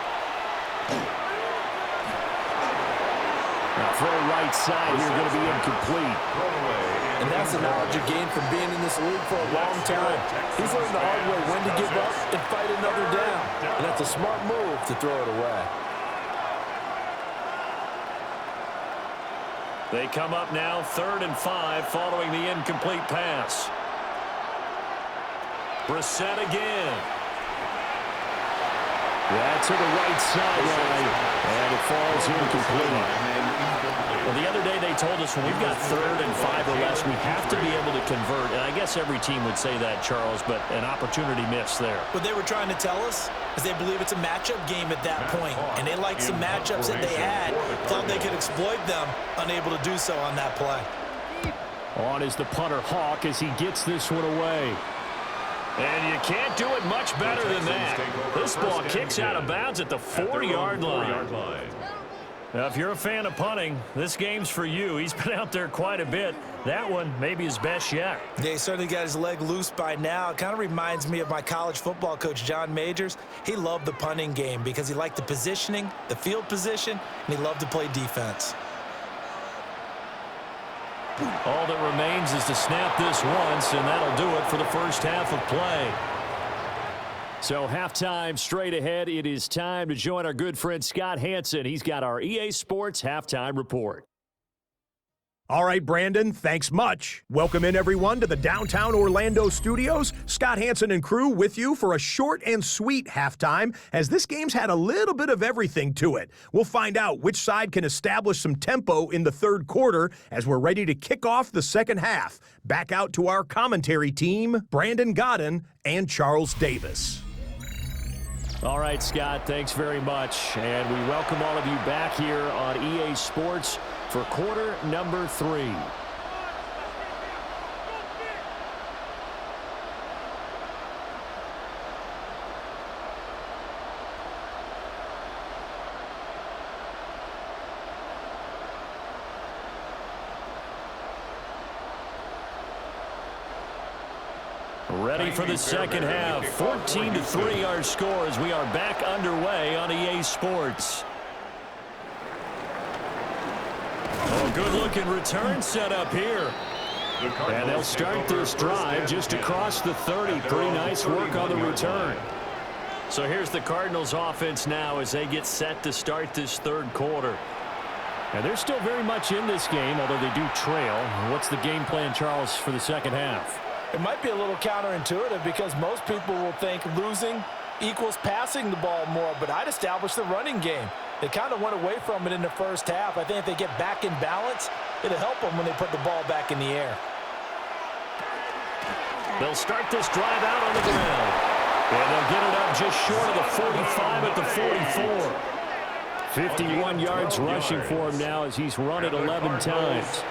[SPEAKER 1] Now throw right side here, going to be incomplete.
[SPEAKER 2] And that's the knowledge you gain from being in this league for a long time. He's learned the hard way when to give up and fight another down. And that's a smart move to throw it away.
[SPEAKER 1] They come up now 3rd and 5 following the incomplete pass. Brissett again. That's to the right sideline, and it falls incomplete. Well, the other day they told us when we've got 3rd and 5 or less, we have to be able to convert. And I guess every team would say that, Charles, but an opportunity missed there.
[SPEAKER 2] What they were trying to tell us is they believe it's a matchup game at that point, and they liked some matchups that they had, thought they could exploit them, unable to do so on that play.
[SPEAKER 1] On is the punter Hawk as he gets this one away. And you can't do it much better than that. This ball kicks out of bounds at the 4-yard line. Now, if you're a fan of punting, this game's for you. He's been out there quite a bit. That one maybe his best yet.
[SPEAKER 2] Yeah, he certainly got his leg loose by now. It kind of reminds me of my college football coach, John Majors. He loved the punting game because he liked the positioning, the field position, and he loved to play defense.
[SPEAKER 1] All that remains is to snap this once, and that'll do it for the first half of play. So halftime straight ahead. It is time to join our good friend Scott Hanson. He's got our EA Sports halftime report.
[SPEAKER 4] All right, Brandon, thanks much. Welcome in, everyone, to the downtown Orlando studios. Scott Hanson and crew with you for a short and sweet halftime, as this game's had a little bit of everything to it. We'll find out which side can establish some tempo in the 3rd quarter as we're ready to kick off the 2nd half. Back out to our commentary team, Brandon Godden and Charles Davis.
[SPEAKER 1] All right, Scott, thanks very much. And we welcome all of you back here on EA Sports for quarter number 3. Ready for the 2nd half. 14-3 our score as we are back underway on EA Sports. Oh, good-looking return set up here. And they'll start this drive just across the 30. Pretty nice work on the return. So here's the Cardinals offense now as they get set to start this 3rd quarter. And they're still very much in this game, although they do trail. What's the game plan, Charles, for the 2nd half?
[SPEAKER 2] It might be a little counterintuitive because most people will think losing equals passing the ball more, but I'd establish the running game. They kind of went away from it in the 1st half. I think if they get back in balance, it'll help them when they put the ball back in the air.
[SPEAKER 1] They'll start this drive out on the ground. And they'll get it up just short of the 45 at the 44. 51 yards rushing for him now as he's run it 11 times.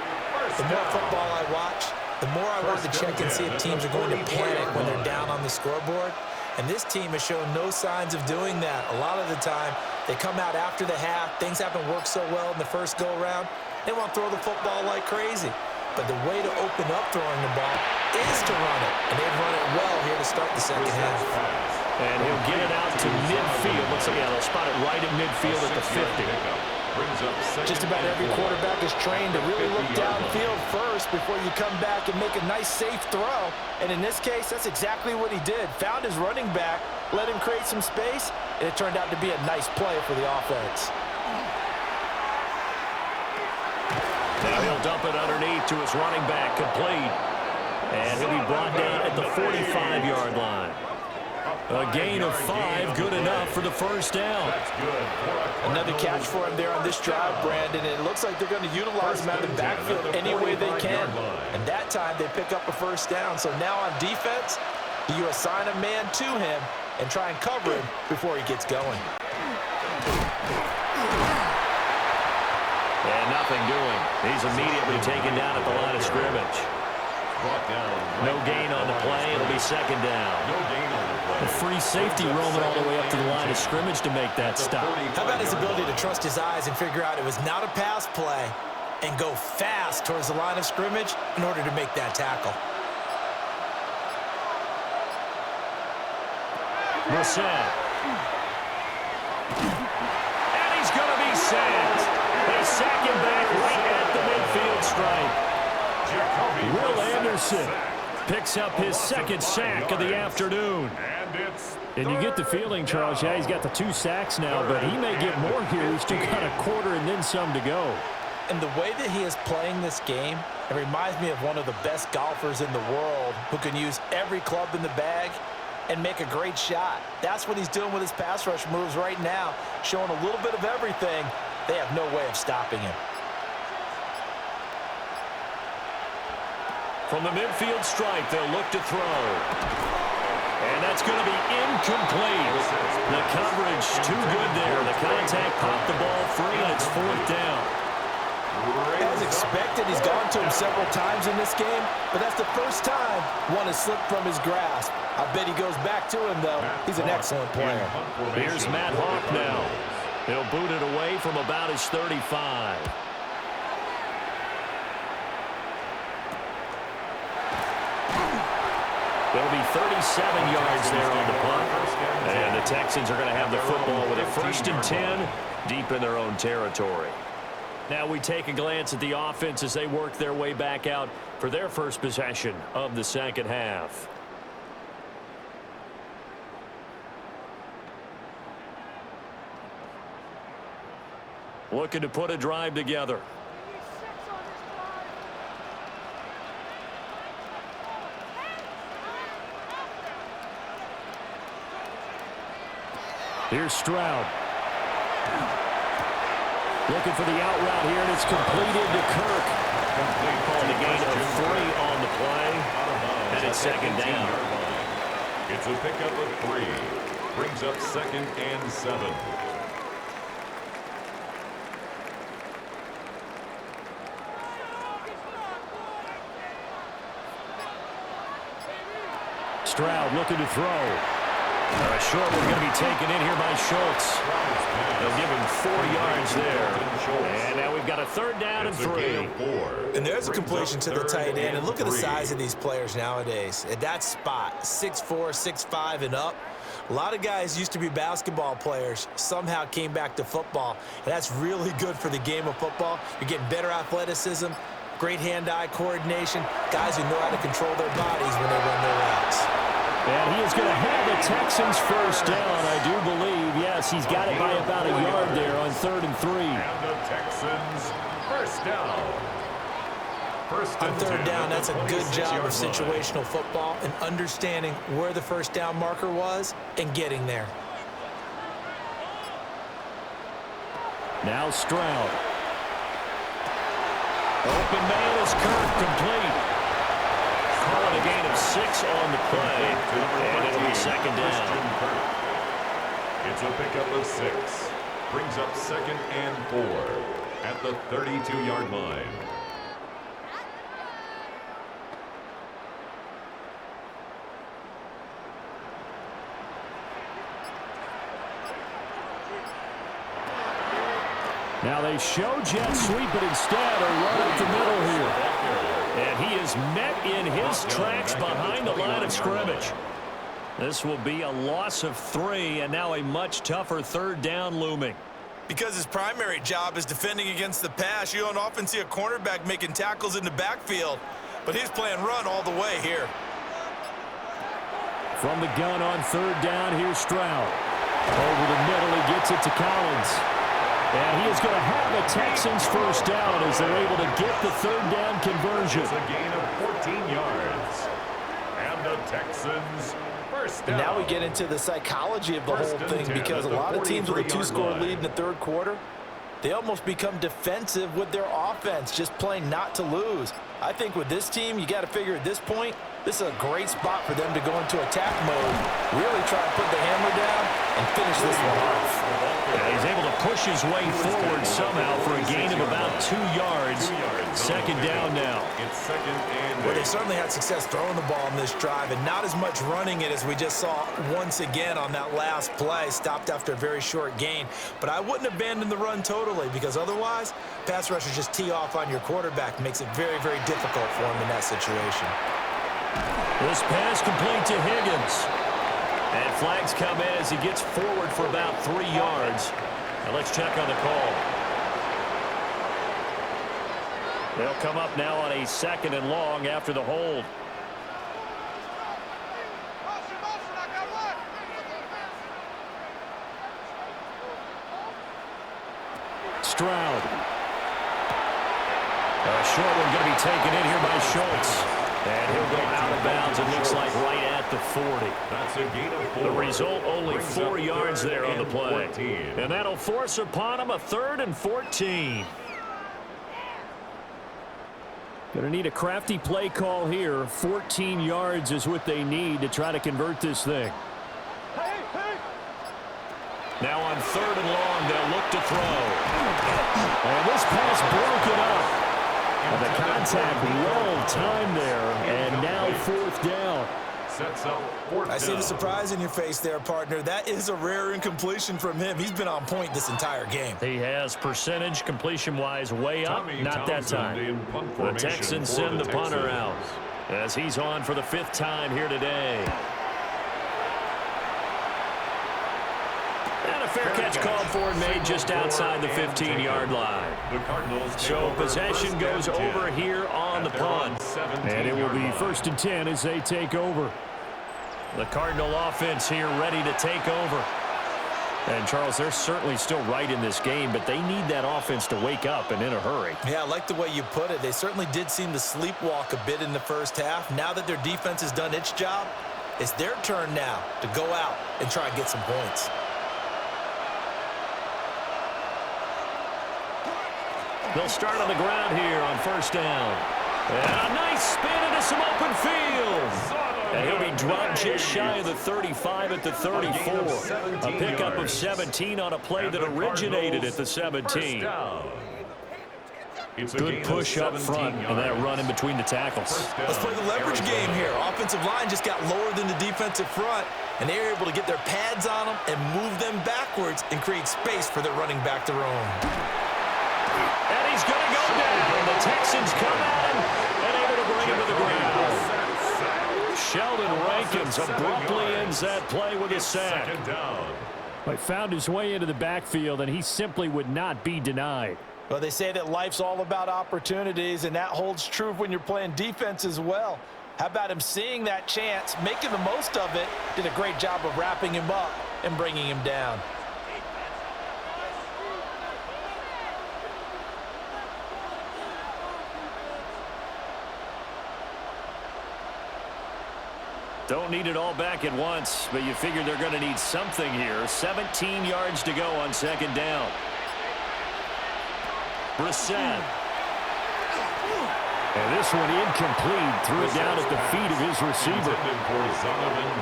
[SPEAKER 2] The more football I watch, the more I want to check and see if teams are going to panic when they're down on the scoreboard. And this team has shown no signs of doing that. A lot of the time, they come out after the half. Things haven't worked so well in the first go-around. They want to throw the football like crazy. But the way to open up throwing the ball is to run it. And they've run it well here to start the second half.
[SPEAKER 1] And he'll get it out to midfield. Looks like they'll spot it right at midfield at the 50.
[SPEAKER 2] Just about every quarterback is trained to really look downfield first before you come back and make a nice, safe throw. And in this case, that's exactly what he did. Found his running back, let him create some space, and it turned out to be a nice play for the offense.
[SPEAKER 1] Now he'll dump it underneath to his running back, complete. And he'll be brought down at the 45-yard line. A gain of 5, good enough for the first down.
[SPEAKER 2] Another catch for him there on this drive, Brandon. And it looks like they're going to utilize him out of the backfield any way they can. And that time they pick up a first down. So now on defense, you assign a man to him and try and cover him before he gets going.
[SPEAKER 1] And nothing doing. He's immediately taken down at the line of scrimmage. No gain on the play. It'll be second down. A free safety roaming all the way up to the line of scrimmage to make that stop.
[SPEAKER 2] How about his ability to trust his eyes and figure out it was not a pass play and go fast towards the line of scrimmage in order to make that tackle.
[SPEAKER 1] Brissett. And he's going to be sacked. They sack him back right at the midfield stripe. Will Anderson picks up his second sack of the afternoon. And you get the feeling, Charles, yeah, he's got the 2 sacks now, but he may get more here. He's still got a quarter and then some to go.
[SPEAKER 2] And the way that he is playing this game, it reminds me of one of the best golfers in the world who can use every club in the bag and make a great shot. That's what he's doing with his pass rush moves right now, showing a little bit of everything. They have no way of stopping him.
[SPEAKER 1] From the midfield stripe, they'll look to throw. And that's going to be incomplete. The coverage too good there. The contact popped the ball free, and it's fourth down.
[SPEAKER 2] As expected, he's gone to him several times in this game, but that's the first time one has slipped from his grasp. I bet he goes back to him, though. He's an excellent player.
[SPEAKER 1] Here's Matt Hawk now. He'll boot it away from about his 35. It'll be 37 yards there on the punt. And the Texans are going to have the football with a 1st and 10 deep in their own territory. Now we take a glance at the offense as they work their way back out for their first possession of the second half. Looking to put a drive together. Here's Stroud. Looking for the out route here, and it's completed to Kirk. Called a gain of 3 on the play, and it's second down.
[SPEAKER 3] It's a pickup of 3. Brings up 2nd and 7.
[SPEAKER 1] Stroud looking to throw. A short one going to be taken in here by Schultz. They'll give him 4 yards there. And now we've got a 3rd down and 3.
[SPEAKER 2] And there's a completion to the tight end. And look at the size of these players nowadays. At that spot, 6'4", 6'5", and up. A lot of guys used to be basketball players, somehow came back to football. And that's really good for the game of football. You're getting better athleticism, great hand-eye coordination, guys who know how to control their bodies when they run their routes.
[SPEAKER 1] And he is going to have the Texans first down, I do believe. Yes, he's got it by about a yard there on 3rd and 3.
[SPEAKER 3] And the Texans first down.
[SPEAKER 2] On 3rd down, that's a good job of situational football and understanding where the first down marker was and getting there.
[SPEAKER 1] Now Stroud. Open man is Kirk, complete. Calling a gain of 6 on the play, and it'll be second down.
[SPEAKER 3] It's a pickup of 6. Brings up 2nd and 4 at the 32-yard line.
[SPEAKER 1] Now they show jet sweep, but instead a run up the middle here. And he is met in his tracks behind the line of scrimmage. This will be a loss of 3, and now a much tougher third down looming.
[SPEAKER 2] Because his primary job is defending against the pass, you don't often see a cornerback making tackles in the backfield. But he's playing run all the way here.
[SPEAKER 1] From the gun on third down, here's Stroud. Over the middle, he gets it to Collins. And he is going to have a Texans first down as they're able to get the third down conversion.
[SPEAKER 3] It's a gain of 14 yards. And the Texans first down.
[SPEAKER 2] And now we get into the psychology of the whole thing, because a lot of teams with a 2-score lead in the third quarter, they almost become defensive with their offense, just playing not to lose. I think with this team, you got to figure at this point, this is a great spot for them to go into attack mode, really try to put the hammer down and finish this one off.
[SPEAKER 1] Yeah, he's able to push his way forward somehow for a gain of about 2 yards. Second down now.
[SPEAKER 3] It's second and
[SPEAKER 2] Well, they certainly had success throwing the ball in this drive, and not as much running it as we just saw once again on that last play. Stopped after a very short gain. But I wouldn't abandon the run totally, because otherwise, pass rushers just tee off on your quarterback. Makes it very, very difficult for him in that situation.
[SPEAKER 1] This pass complete to Higgins. And flags come in as he gets forward for about 3 yards. Now let's check on the call. They'll come up now on a second and long after the hold. Stroud. A short one going to be taken in here by Schultz. And he'll go out of bounds, it looks like right at the 40.
[SPEAKER 3] That's a gain of 4.
[SPEAKER 1] The result, only 4 yards there on the play.
[SPEAKER 3] 14.
[SPEAKER 1] And that'll force upon him a 3rd and 14. Going to need a crafty play call here. 14 yards is what they need to try to convert this thing. Now on 3rd and long, they'll look to throw. And this pass broken up. And the contact well timed there, and now 4th down.
[SPEAKER 3] Sets up 4th
[SPEAKER 2] I see
[SPEAKER 3] down.
[SPEAKER 2] the surprise in your face there, partner. That is a rare incompletion from him. He's been on point this entire game.
[SPEAKER 1] He has percentage completion-wise way up, not that time. The Texans send the punter out as he's on for the 5th time here today. And a fair catch called for and made just outside the 15-yard line.
[SPEAKER 3] The Cardinals
[SPEAKER 1] So possession goes over here on the punt. And it will be 1st and 10 as they take over. The Cardinal offense here ready to take over. And, Charles, they're certainly still right in this game, but they need that offense to wake up and in a hurry.
[SPEAKER 2] Yeah, I like the way you put it. They certainly did seem to sleepwalk a bit in the first half. Now that their defense has done its job, it's their turn now to go out and try and get some points.
[SPEAKER 1] They'll start on the ground here on 1st down. And a nice spin into some open field. And he'll be dropped just shy of the 35 at the 34. A pickup of 17 on a play that originated at the 17. Good push up front and that run in between the tackles.
[SPEAKER 2] Let's play the leverage game here. Offensive line just got lower than the defensive front, and they were able to get their pads on them and move them backwards and create space for their running back to roam.
[SPEAKER 1] And he's going to go down. The Texans come at him and able to bring him to the ground. Sheldon Rankins abruptly ends that play with a sack. He found his way into the backfield, and he simply would not be denied.
[SPEAKER 2] Well, they say that life's all about opportunities, and that holds true when you're playing defense as well. How about him seeing that chance, making the most of it, did a great job of wrapping him up and bringing him down.
[SPEAKER 1] Don't need it all back at once, but you figure they're going to need something here. 17 yards to go on 2nd down. Brissett. And this one incomplete. Threw it down at the feet of his receiver.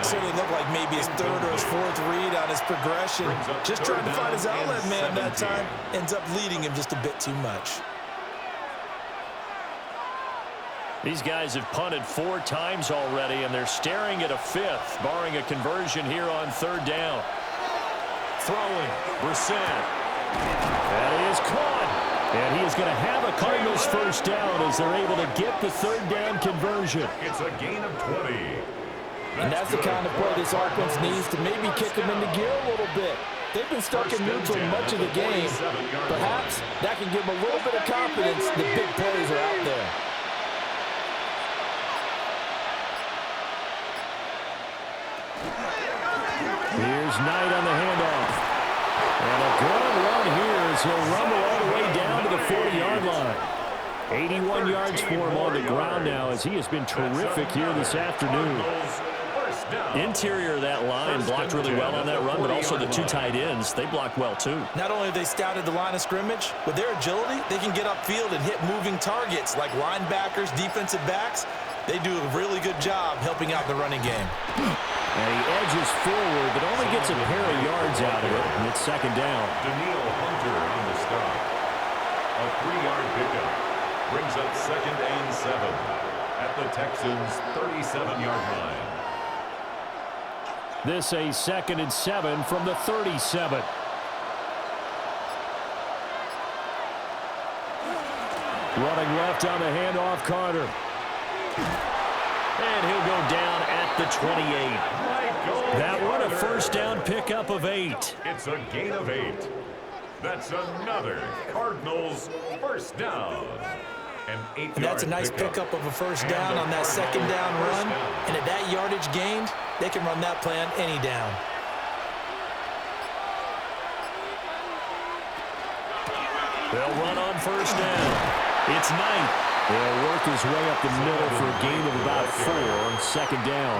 [SPEAKER 2] Certainly looked like maybe his 3rd or his 4th read on his progression. Just trying to find his outlet man that time. Ends up leading him just a bit too much.
[SPEAKER 1] These guys have punted 4 times already, and they're staring at a 5th, barring a conversion here on 3rd down. Throwing, Brissett. That is caught. And he is going to have a Cardinals first down as they're able to get the third down conversion.
[SPEAKER 3] It's a gain of 20.
[SPEAKER 2] And that's the kind of play this offense needs to maybe kick them into gear a little bit. They've been stuck in neutral much of the game. Perhaps that can give them a little bit of confidence that big plays are out there.
[SPEAKER 1] Here's Knight on the handoff. And a good run here as he'll rumble all the way down to the 40-yard line. 81 yards for him on the ground now as he has been terrific here this afternoon. Interior of that line blocked really well on that run, but also the two tight ends, they blocked well too.
[SPEAKER 2] Not only have they scouted the line of scrimmage, with their agility, they can get upfield and hit moving targets like linebackers, defensive backs. They do a really good job helping out the running game.
[SPEAKER 1] And he edges forward, but only gets a pair of yards out of it, and it's second down.
[SPEAKER 3] Daniil Hunter on the stop. A 3-yard pickup brings up 2nd and 7 at the Texans' 37-yard line.
[SPEAKER 1] This a 2nd and 7 from the 37. Running left on the handoff, Carter. And he'll go down at the 28. That one a first down pickup of 8.
[SPEAKER 3] It's a gain of 8. That's another Cardinals first down.
[SPEAKER 2] And that's a nice pickup of a first down on that second down run. And at that yardage gained, they can run that play on any down.
[SPEAKER 1] They'll run on first down. It's Knight. He'll work his way up the middle for a gain of about 4 on second down.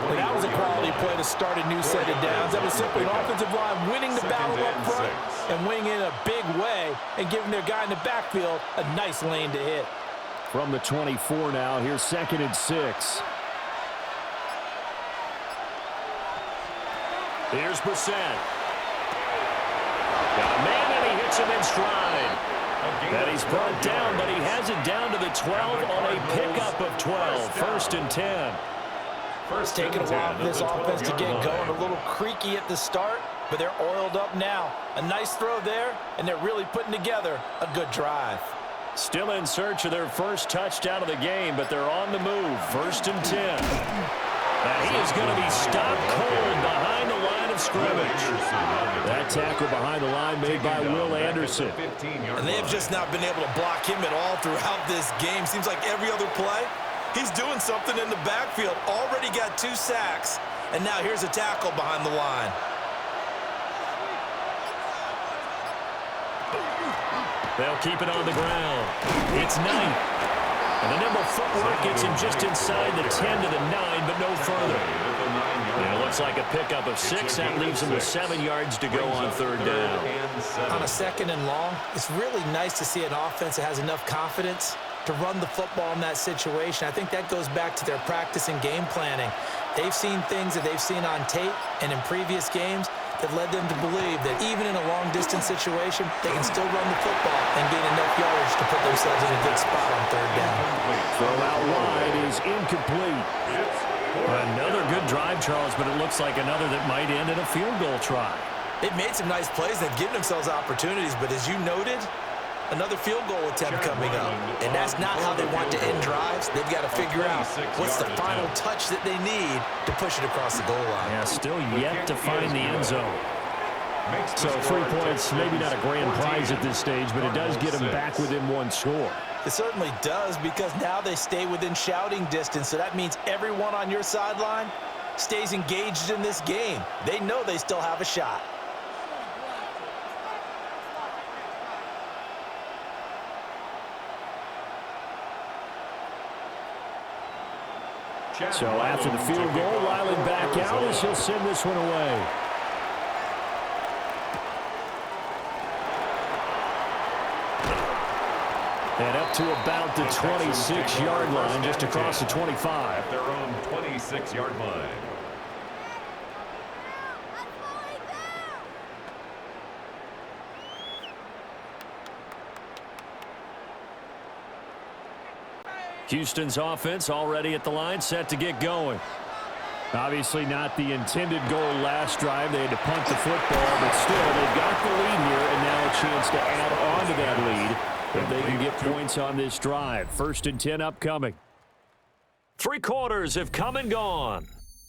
[SPEAKER 2] Well, that was a quality play to start a new set of downs. That was simply an offensive line winning the battle up front and winning in a big way and giving their guy in the backfield a nice lane to hit.
[SPEAKER 1] From the 24 now, here's 2nd and 6. Here's Brissett. Got a man, and he hits him in stride. And he's brought down, but he has it down to the 12 on a pickup of 12. 1st and 10.
[SPEAKER 2] It's taken a while for this offense to get going. A little creaky at the start, but they're oiled up now. A nice throw there, and they're really putting together a good drive.
[SPEAKER 1] Still in search of their first touchdown of the game, but they're on the move. 1st and 10. And he is going to be stopped cold behind the line of scrimmage. That tackle behind the line made by Will Anderson.
[SPEAKER 2] And they have just not been able to block him at all throughout this game. Seems like every other play, he's doing something in the backfield. Already got 2 sacks, and now here's a tackle behind the line.
[SPEAKER 1] They'll keep it on the ground. It's Knight. And the nimble footwork gets him just inside the 10 to the 9, but no further. And it looks like a pickup of 6. That leaves him with 7 yards to go on third down.
[SPEAKER 2] On a 2nd and long, it's really nice to see an offense that has enough confidence to run the football in that situation. I think that goes back to their practice and game planning. They've seen things that they've seen on tape and in previous games that led them to believe that even in a long-distance situation, they can still run the football and gain enough yardage to put themselves in a good spot on third down.
[SPEAKER 1] Throw out wide is incomplete. Another good drive, Charles, but it looks like another that might end in a field goal try.
[SPEAKER 2] They've made some nice plays. They've given themselves opportunities, but as you noted, another field goal attempt coming up. And that's not how they want to end drives. They've got to figure out what's the final touch that they need to push it across the goal line.
[SPEAKER 1] Yeah, still yet to find the end zone. So 3 points, maybe not a grand prize at this stage, but it does get them back within 1 score.
[SPEAKER 2] It certainly does, because now they stay within shouting distance. So that means everyone on your sideline stays engaged in this game. They know they still have a shot.
[SPEAKER 1] So after the field goal, Riley back out as he'll send this one away. And up to about the 26-yard line, just across the 25.
[SPEAKER 3] At their own 26-yard line.
[SPEAKER 1] Houston's offense already at the line, set to get going. Obviously not the intended goal last drive. They had to punt the football, but still, they've got the lead here, and now a chance to add on to that lead if they can get points on this drive. 1st and 10 upcoming. 3 quarters have come and gone.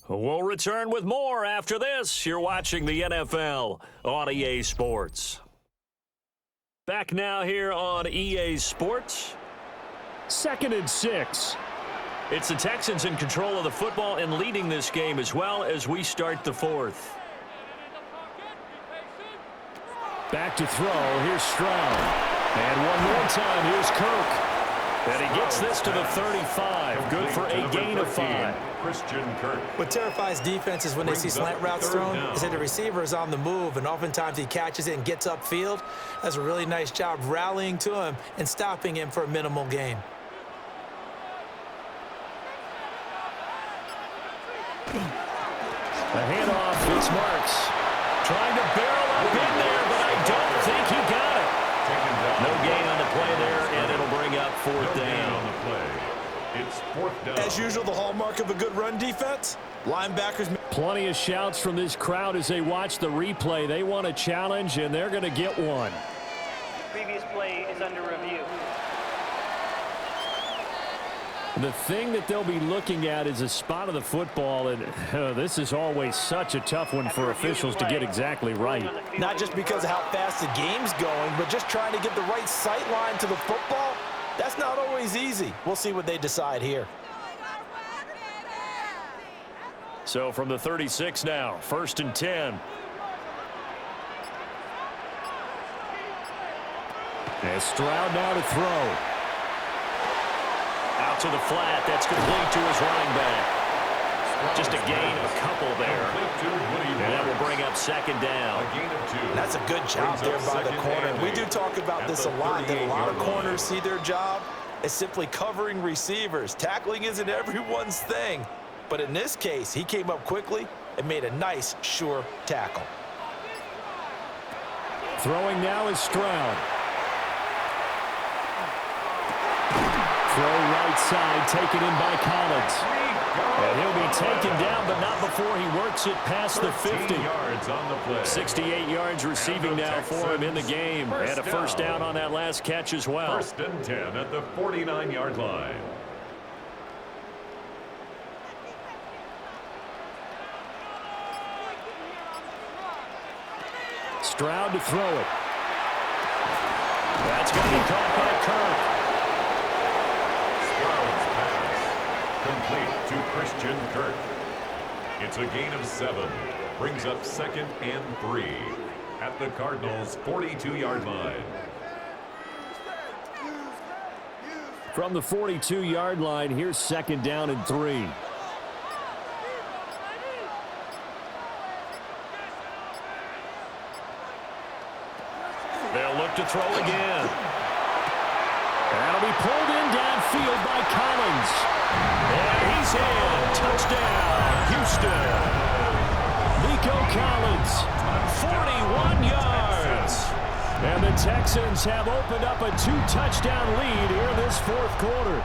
[SPEAKER 1] We'll return with more after this. You're watching the NFL on EA Sports. Back now here on EA Sports. 2nd and 6. It's the Texans in control of the football and leading this game as well as we start the 4th. Back to throw. Here's Stroud. And one more time. Here's Kirk. And he gets this to the 35. Good for a gain of 5.
[SPEAKER 3] Christian Kirk.
[SPEAKER 2] What terrifies defenses when they see slant routes thrown is that the receiver is on the move, and oftentimes he catches it and gets upfield. Does a really nice job rallying to him and stopping him for a minimal gain.
[SPEAKER 1] A handoff, it's Marks. Trying to barrel up in there, but I don't think he got it. No gain on the play there, and it'll bring up 4th down.
[SPEAKER 3] On the play. It's 4th down.
[SPEAKER 2] As usual, the hallmark of a good run defense, linebackers.
[SPEAKER 1] Plenty of shouts from this crowd as they watch the replay. They want a challenge, and they're going to get one.
[SPEAKER 5] Previous play is under review.
[SPEAKER 1] The thing that they'll be looking at is a spot of the football, and this is always such a tough one for officials to get exactly right.
[SPEAKER 2] Not just because of how fast the game's going, but just trying to get the right sight line to the football. That's not always easy. We'll see what they decide here.
[SPEAKER 1] So from the 36 now, 1st and 10. And Stroud now to throw. Out to the flat. That's complete to his running back. Just a gain of a couple there. And that will bring up 2nd down.
[SPEAKER 3] A gain of 2.
[SPEAKER 2] That's a good job there by the corner. We do talk about this a lot, that a lot of corners see their job as simply covering receivers. Tackling isn't everyone's thing. But in this case, he came up quickly and made a nice, sure tackle.
[SPEAKER 1] Throwing now is Stroud. Throw right side, taken in by Collins. And he'll be taken down, but not before he works it past the 50.
[SPEAKER 3] Yards on the play.
[SPEAKER 1] 68 yards receiving now for him in the game. And a 1st down on that last catch as well.
[SPEAKER 3] 1st and 10 at the 49-yard line.
[SPEAKER 1] Stroud to throw it. That's going to be caught by Kirk.
[SPEAKER 3] Complete to Christian Kirk. It's a gain of 7. Brings up 2nd and 3 at the Cardinals' 42-yard line.
[SPEAKER 1] From the 42-yard line, here's 2nd down and 3. They'll look to throw again. That'll be pulled in downfield by Collins. And he's in. Touchdown, Houston. Nico Collins, 41 yards. And the Texans have opened up a 2-touchdown lead here in this 4th quarter.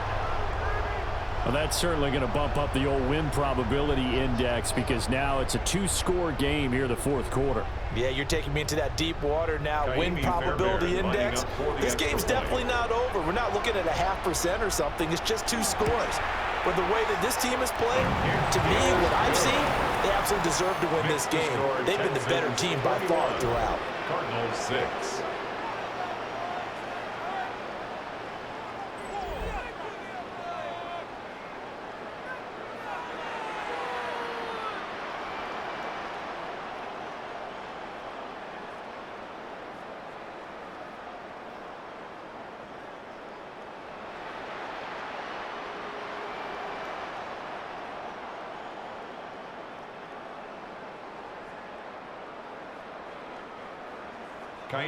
[SPEAKER 1] Well, that's certainly going to bump up the old win probability index because now it's a 2-score game here in the 4th quarter.
[SPEAKER 2] Yeah, you're taking me into that deep water now. Win probability index. This game's definitely not over. We're not looking at a 0.5% or something. It's just 2 scores. But the way that this team is playing, to me, what I've seen, they absolutely deserve to win this game. They've been the better team by far throughout.
[SPEAKER 3] Cardinals 6.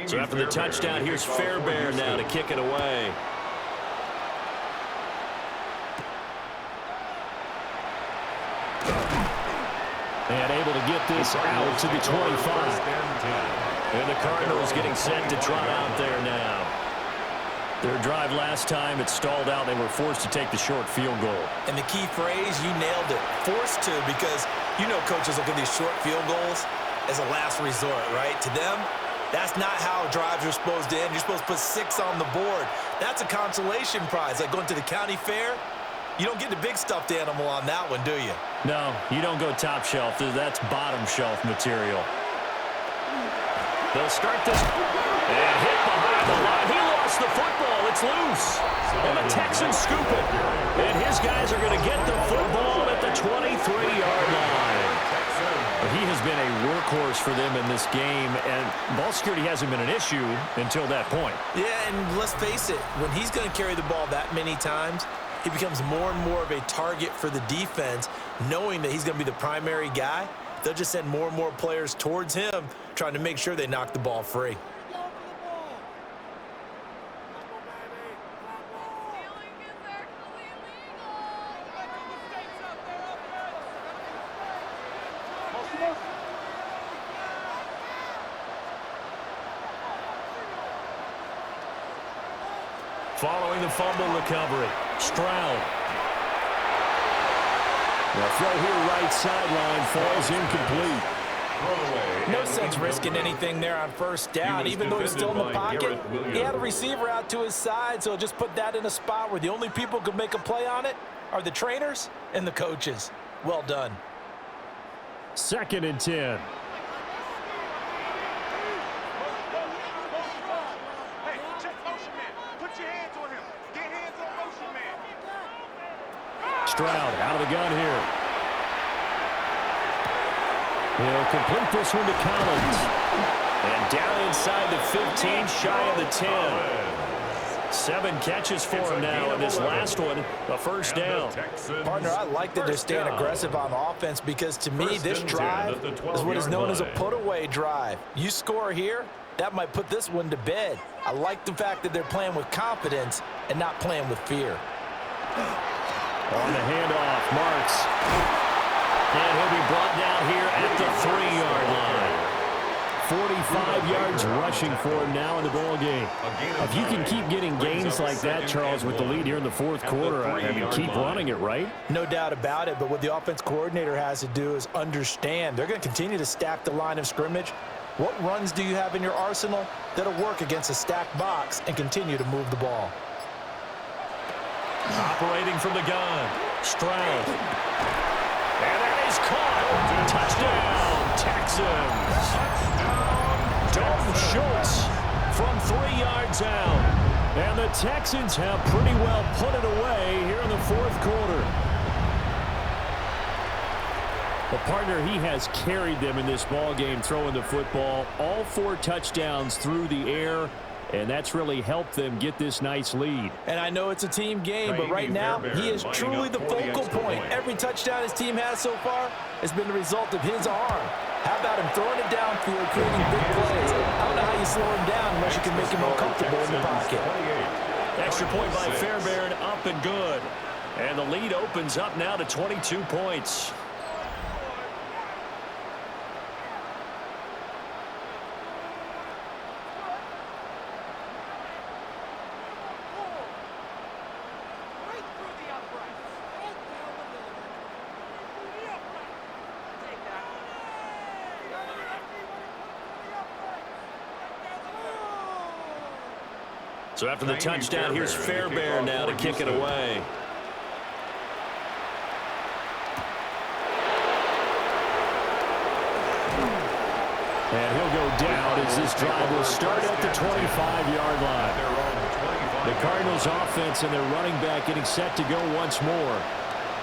[SPEAKER 1] So after the touchdown, here's Fairbairn now to kick it away. And able to get this out to the 25. And the Cardinals getting set to trot out there now. Their drive last time, it stalled out. They were forced to take the short field goal.
[SPEAKER 2] And the key phrase, you nailed it, forced to, because you know coaches look at these short field goals as a last resort, right? To them, that's not how drives are supposed to end. You're supposed to put 6 on the board. That's a consolation prize. Like going to the county fair, you don't get the big stuffed animal on that one, do you?
[SPEAKER 1] No, you don't go top shelf. That's bottom shelf material. They'll start this and hit behind the line. He lost the football. It's loose. And the Texans scoop it. And his guys are going to get the football at the 23-yard line. He has been a workhorse for them in this game, and ball security hasn't been an issue until that point.
[SPEAKER 2] Yeah, and let's face it, when he's going to carry the ball that many times, he becomes more and more of a target for the defense, knowing that he's going to be the primary guy. They'll just send more and more players towards him, trying to make sure they knock the ball free.
[SPEAKER 1] Following the fumble recovery, Stroud. The throw here right sideline falls incomplete.
[SPEAKER 2] No sense risking anything there on first down, even though he's still in the pocket. He had a receiver out to his side, so just put that in a spot where the only people who could make a play on it are the trainers and the coaches. Well done.
[SPEAKER 1] 2nd and 10. Stroud out of the gun here. He'll complete this one to Collins. And down inside the 15, shy of the 10. 7 catches for him now, and this last one, a first down.
[SPEAKER 2] Partner, I like that they're staying aggressive on offense, because to me, this drive is what is known as a put-away drive. You score here, that might put this one to bed. I like the fact that they're playing with confidence and not playing with fear.
[SPEAKER 1] On the handoff, Marks. And he'll be brought down here at the 3-yard line. 45 yards rushing for him now in the ball game. If you can keep getting gains like that, Charles, with the lead here in the fourth quarter, I mean, keep running it, right?
[SPEAKER 2] No doubt about it, but what the offense coordinator has to do is understand they're going to continue to stack the line of scrimmage. What runs do you have in your arsenal that'll work against a stacked box and continue to move the ball?
[SPEAKER 1] Operating from the gun, Stroud. And that is caught. Touchdown, Texans. Dalton Schultz from 3 yards out. And the Texans have pretty well put it away here in the fourth quarter. The partner, he has carried them in this ball game, throwing the football. All 4 touchdowns through the air. And that's really helped them get this nice lead.
[SPEAKER 2] And I know it's a team game, but right now, he is truly the focal point. Every touchdown his team has so far has been the result of his arm. How about him throwing it downfield, creating big plays? I don't know how you slow him down unless you can make him uncomfortable in the pocket.
[SPEAKER 1] Extra point by Fairbairn, up and good. And the lead opens up now to 22 points. So after the touchdown, here's Fairbairn now to kick it away. And he'll go down as this drive will start at the 25-yard line. The Cardinals offense and their running back getting set to go once more.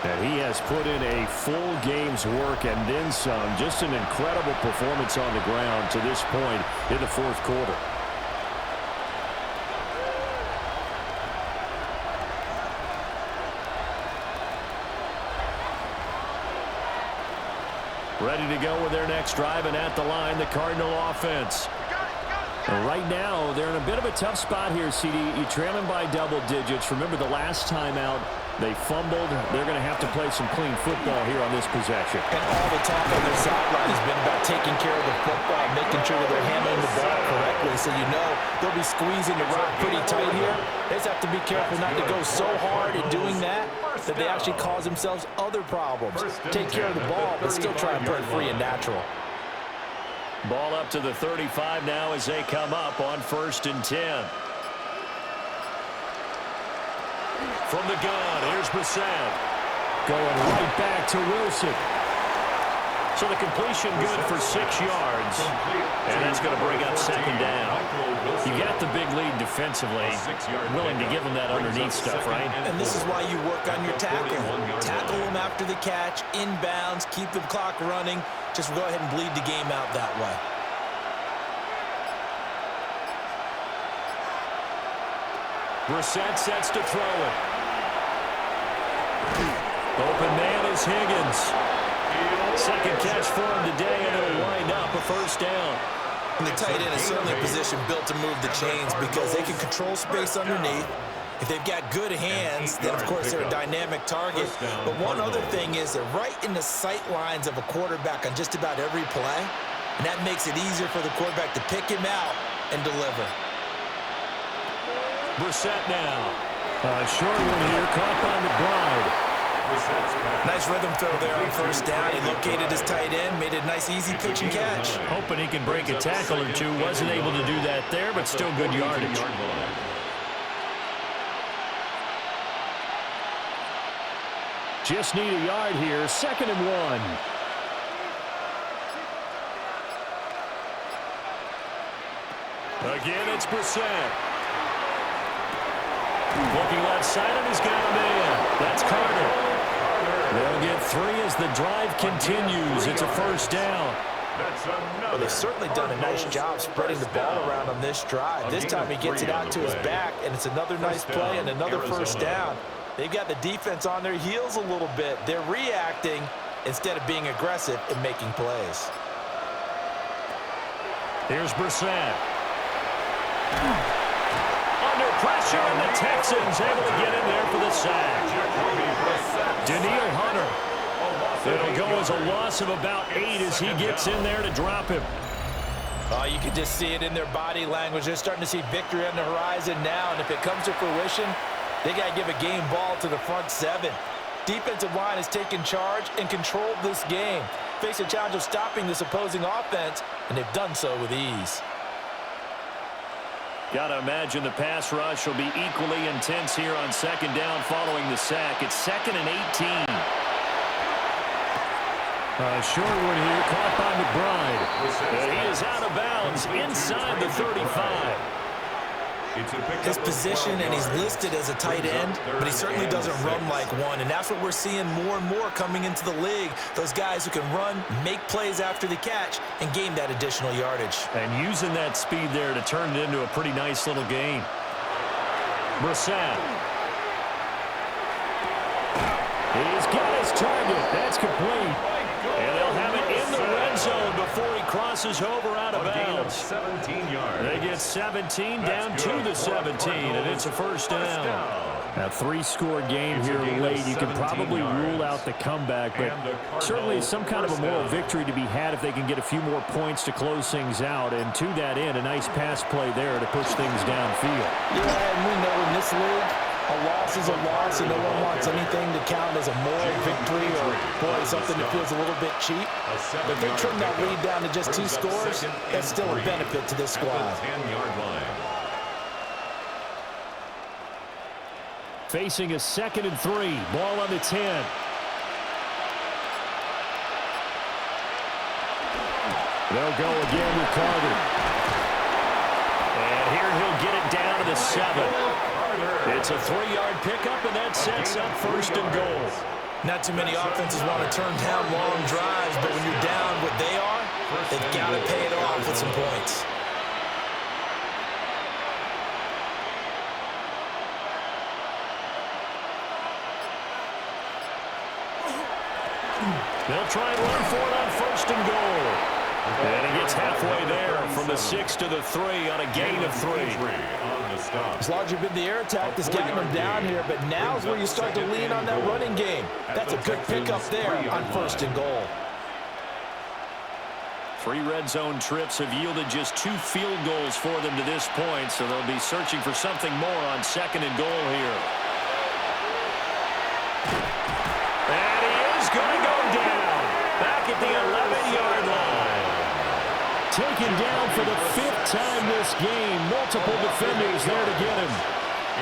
[SPEAKER 1] And he has put in a full game's work and then some. Just an incredible performance on the ground to this point in the fourth quarter. Ready to go with their next drive, and at the line, the Cardinal offense. And right now, they're in a bit of a tough spot here, CD. You're trailing by double digits. Remember the last time out, they fumbled. They're going to have to play some clean football here on this possession.
[SPEAKER 2] And all the talk on their sideline has been about taking care of the football, making sure that they're handling the ball correctly. so you know they'll be squeezing the rock pretty tight here. They just have to be careful not to go so hard in doing that they actually cause themselves other problems. Take care of the ball, but still try and play free and natural.
[SPEAKER 1] Ball up to the 35 now as they come up on 1st and 10. From the gun, here's Brissett. Going right back to Wilson. So the completion good for 6 yards. And that's going to bring up 2nd down. You got the big lead defensively. Willing to give them that underneath stuff, right?
[SPEAKER 2] And this is why you work on your tackle. Tackle them after the catch, inbounds, keep the clock running. Just go ahead and bleed the game out that way.
[SPEAKER 1] Brissett sets to throw it. Open man is Higgins. Second catch for him today, and it'll wind up a 1st down.
[SPEAKER 2] And the tight end is certainly a position built to move the chains because they can control space underneath. If they've got good hands, then of course they're a dynamic target. But one other thing is they're right in the sight lines of a quarterback on just about every play. And that makes it easier for the quarterback to pick him out and deliver.
[SPEAKER 1] Brissett now. Short one here, caught by McBride.
[SPEAKER 2] Nice rhythm throw there on 1st down. He located his tight end, made a nice easy pitch and catch.
[SPEAKER 1] Hoping he can break a tackle or two. Wasn't able to do that there, but still good yardage. Just need a yard here. 2nd and 1. Again, it's Brissett. Looking left side of his got a man. That's Carter. They'll get 3 as the drive continues. It's a 1st down.
[SPEAKER 2] Well, they've certainly done a nice job spreading the ball around on this drive. This time he gets it out to his back, and it's another nice play and another 1st down. They've got the defense on their heels a little bit. They're reacting instead of being aggressive and making plays.
[SPEAKER 1] Here's Brissett. Under pressure, and the Texans able to get in there for the sack. Daniil Hunter. It'll go as a loss of about 8 as he gets in there to drop him.
[SPEAKER 2] Oh, you can just see it in their body language. They're starting to see victory on the horizon now, and if it comes to fruition, they got to give a game ball to the front 7. Defensive line has taken charge and controlled this game. Face a challenge of stopping this opposing offense, and they've done so with ease.
[SPEAKER 1] Got to imagine the pass rush will be equally intense here on 2nd down following the sack. It's 2nd and 18. Short one here, caught by McBride. And he is out of bounds inside the 35.
[SPEAKER 2] His position, and he's listed as a tight end, but he certainly doesn't run like one, and that's what we're seeing more and more coming into the league. Those guys who can run, make plays after the catch, and gain that additional yardage.
[SPEAKER 1] And using that speed there to turn it into a pretty nice little game. Brissett. He's got his target. That's complete. And they'll have it in the red zone before he crosses over out of bounds.
[SPEAKER 3] 17 yards.
[SPEAKER 1] They get 17 down to the 17, and it's a 1st down. A 3-score game here late. You can probably rule out the comeback, but certainly some kind of a moral victory to be had if they can get a few more points to close things out. And to that end, a nice pass play there to push things downfield.
[SPEAKER 2] Yeah, and we know in this league, a loss is a loss, and no one wants anything to count as a moral victory or, boy, something that feels a little bit cheap. But if they trim that lead down to just 2 scores, that's still a benefit to this squad.
[SPEAKER 1] Facing a 2nd and 3. Ball on the 10. They'll go again with Carter. And here he'll get it down to the 7. It's a 3-yard pickup, and that sets up 1st and goal.
[SPEAKER 2] Not too many offenses want to turn down long drives, but when you're down what they are, they've got to pay it off with some points.
[SPEAKER 1] They'll try and run for it on 1st and goal. And he gets halfway there from the 6 to the 3 on a gain of 3.
[SPEAKER 2] It's largely been the air attack that's gotten them down here, but now's where you start to lean on that running game. That's a good pickup there on 1st and goal.
[SPEAKER 1] 3 red zone trips have yielded just 2 field goals for them to this point, so they'll be searching for something more on 2nd and goal here. And he is going to go down back at the 11-yard line. Taken down for the 5th time this game. Multiple defenders there to get him.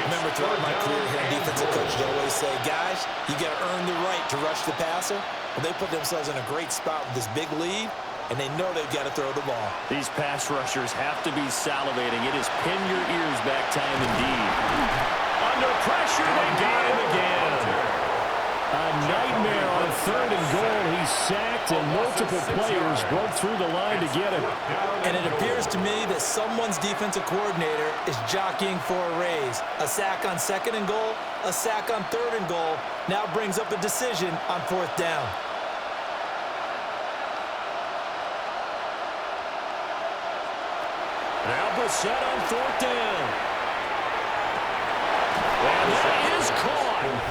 [SPEAKER 2] Remember, throughout my career here, defensive coaches always say, guys, you got to earn the right to rush the passer. Well, they put themselves in a great spot with this big lead, and they know they've got to throw the ball.
[SPEAKER 1] These pass rushers have to be salivating. It is pin your ears back time indeed. Under pressure, they got him again. A nightmare on 3rd and goal. He's sacked, and multiple players broke through the line to get him.
[SPEAKER 2] And it appears to me that someone's defensive coordinator is jockeying for a raise. A sack on 2nd and goal, a sack on 3rd and goal, now brings up a decision on 4th down.
[SPEAKER 1] Now Brissett on 4th down. And that is caught.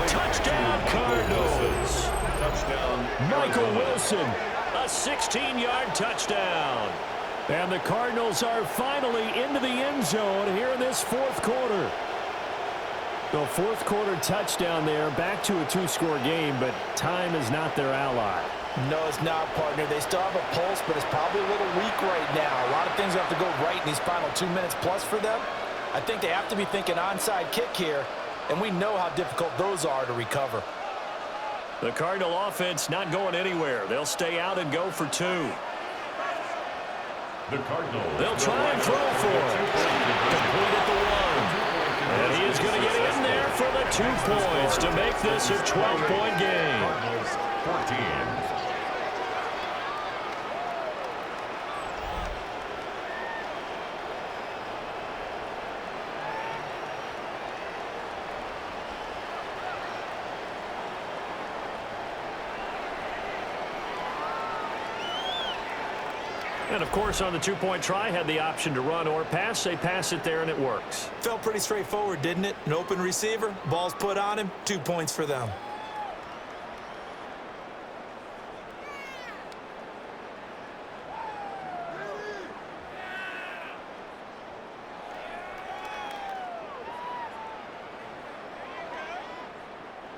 [SPEAKER 1] Touchdown, Cardinals.
[SPEAKER 3] Touchdown.
[SPEAKER 1] Michael Wilson, a 16-yard touchdown. And the Cardinals are finally into the end zone here in this 4th quarter. The 4th quarter touchdown there, back to a 2-score game, but time is not their ally.
[SPEAKER 2] No, it's not, partner. They still have a pulse, but it's probably a little weak right now. A lot of things have to go right in these final 2 minutes plus for them. I think they have to be thinking onside kick here, and we know how difficult those are to recover.
[SPEAKER 1] The Cardinal offense not going anywhere. They'll stay out and go for 2.
[SPEAKER 3] The Cardinals.
[SPEAKER 1] They'll try and throw for it. Complete at the 1. And he is going to get in there for the 2 points to make this a 12-point game.
[SPEAKER 3] Cardinals 14.
[SPEAKER 1] And, of course, on the 2-point try, had the option to run or pass. They pass it there, and it works.
[SPEAKER 2] Felt pretty straightforward, didn't it? An open receiver, ball's put on him, 2 points for them.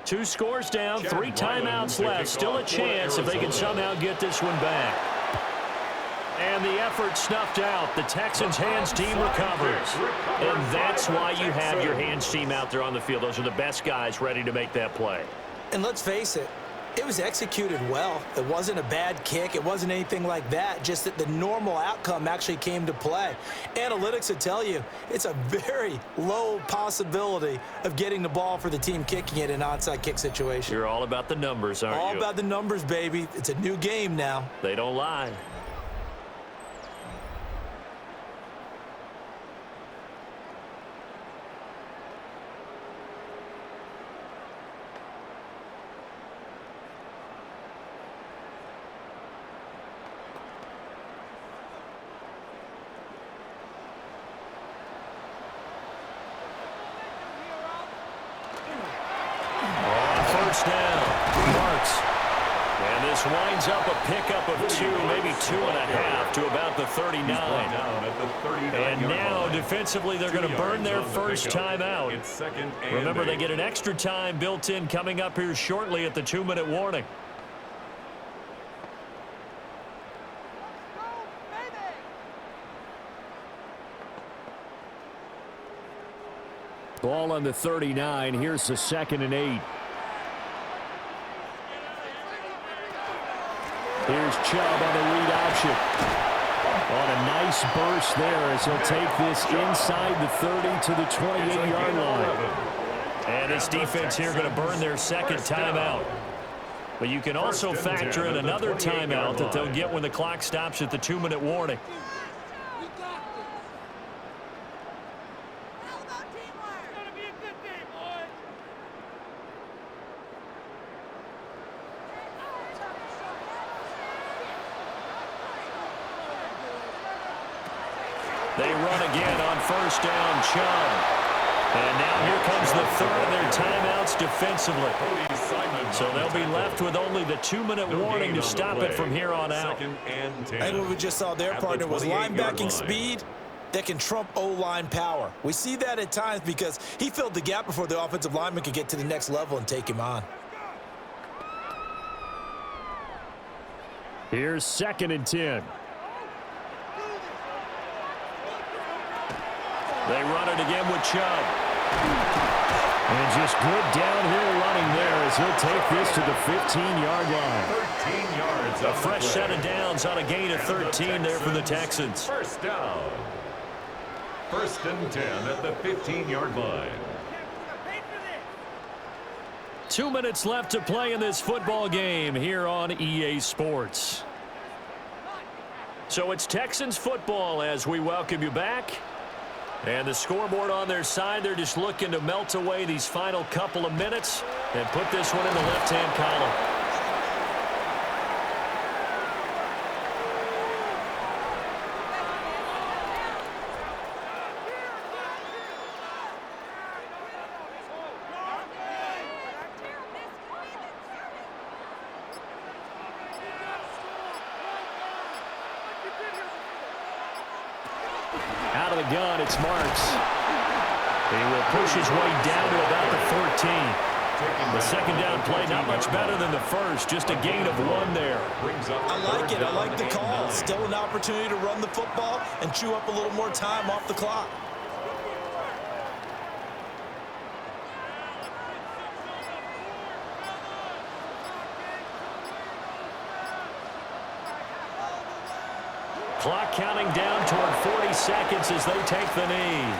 [SPEAKER 1] Two scores down, 3 timeouts left. Still a chance if they can somehow get this one back. And the effort snuffed out. The Texans' hands team recovers. And that's why you have your hands team out there on the field. Those are the best guys ready to make that play.
[SPEAKER 2] And let's face it, it was executed well. It wasn't a bad kick. It wasn't anything like that. Just that the normal outcome actually came to play. Analytics would tell you it's a very low possibility of getting the ball for the team kicking it in an onside kick situation.
[SPEAKER 1] You're all about the numbers, aren't you?
[SPEAKER 2] All about the numbers, baby. It's a new game now.
[SPEAKER 1] They don't lie. Winds up a pickup of 2, maybe 2.5 to about the 39. And now defensively they're going to burn their first timeout. Remember, they get an extra time built in coming up here shortly at the 2-minute warning. Ball on the 39. Here's the 2nd and 8. Here's Chubb on the read option. On a nice burst there as he'll take this inside the 30 to the 28-yard line. And this defense here going to burn their second timeout. But you can also factor in another timeout that they'll get when the clock stops at the 2-minute warning. They run again on first down. Chubb. And now here comes the third of their timeouts defensively. So they'll be left with only the 2-minute warning to stop it from here on out.
[SPEAKER 2] I think what we just saw their partner was linebacking speed that can trump O-line power. We see that at times because he filled the gap before the offensive lineman could get to the next level and take him on.
[SPEAKER 1] Here's 2nd and 10. They run it again with Chubb. And just good downhill running there as he'll take this to the 15-yard line.
[SPEAKER 3] 13 yards.
[SPEAKER 1] A fresh set of downs on a gain of 13 there for the Texans.
[SPEAKER 3] First down. 1st and 10 at the 15-yard line.
[SPEAKER 1] 2 minutes left to play in this football game here on EA Sports. So it's Texans football as we welcome you back. And the scoreboard on their side, they're just looking to melt away these final couple of minutes and put this one in the left-hand column. Out of the gun, it's Marks. He will push his way down to about the 14. The second down play, not much better than the first, just a gain of 1 there.
[SPEAKER 2] I like it. I like the call. Still an opportunity to run the football and chew up a little more time off the clock.
[SPEAKER 1] Clock counting down toward 40 seconds as they take the knee.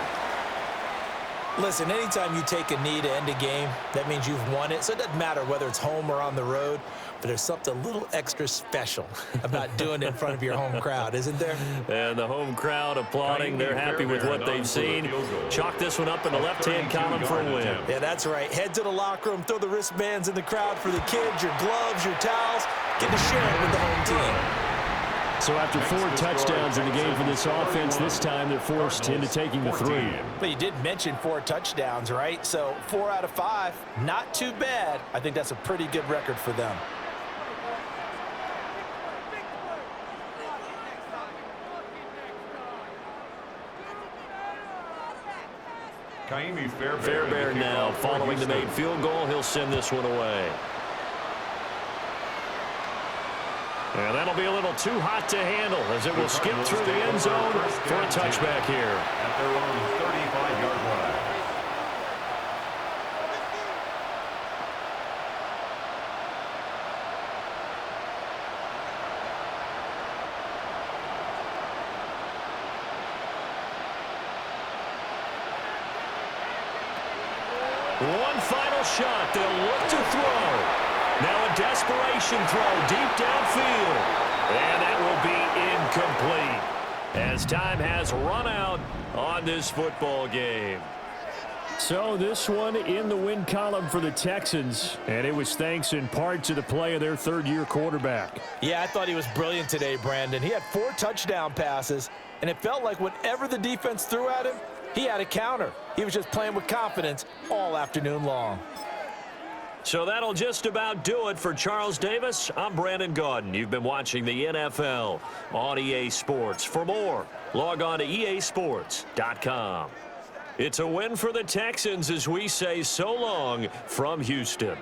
[SPEAKER 2] Listen, anytime you take a knee to end a game, that means you've won it. So it doesn't matter whether it's home or on the road, but there's something a little extra special about doing it in front of your home crowd, isn't there?
[SPEAKER 1] And the home crowd applauding. They're happy with what they've seen. Chalk this one up in the left-hand column for a win.
[SPEAKER 2] Yeah, that's right. Head to the locker room, throw the wristbands in the crowd for the kids, your gloves, your towels. Get to share it with the home team.
[SPEAKER 1] So after 4 touchdowns in the game for this offense, this time they're forced into taking the 3.
[SPEAKER 2] But you did mention 4 touchdowns, right? So 4 out of 5, not too bad. I think that's a pretty good record for them.
[SPEAKER 1] Fairbairn now following the made field goal. He'll send this one away. And that'll be a little too hot to handle as it will skip through the end zone for a touchback here.
[SPEAKER 3] At their own 35-yard line.
[SPEAKER 1] One final shot. They'll look to throw. Now a desperation throw deep downfield. And that will be incomplete as time has run out on this football game. So this one in the win column for the Texans, and it was thanks in part to the play of their third-year quarterback.
[SPEAKER 2] Yeah, I thought he was brilliant today, Brandon. He had 4 touchdown passes, and it felt like whatever the defense threw at him, he had a counter. He was just playing with confidence all afternoon long.
[SPEAKER 1] So that'll just about do it for Charles Davis. I'm Brandon Gaudin. You've been watching the NFL on EA Sports. For more, log on to easports.com. It's a win for the Texans as we say so long from Houston.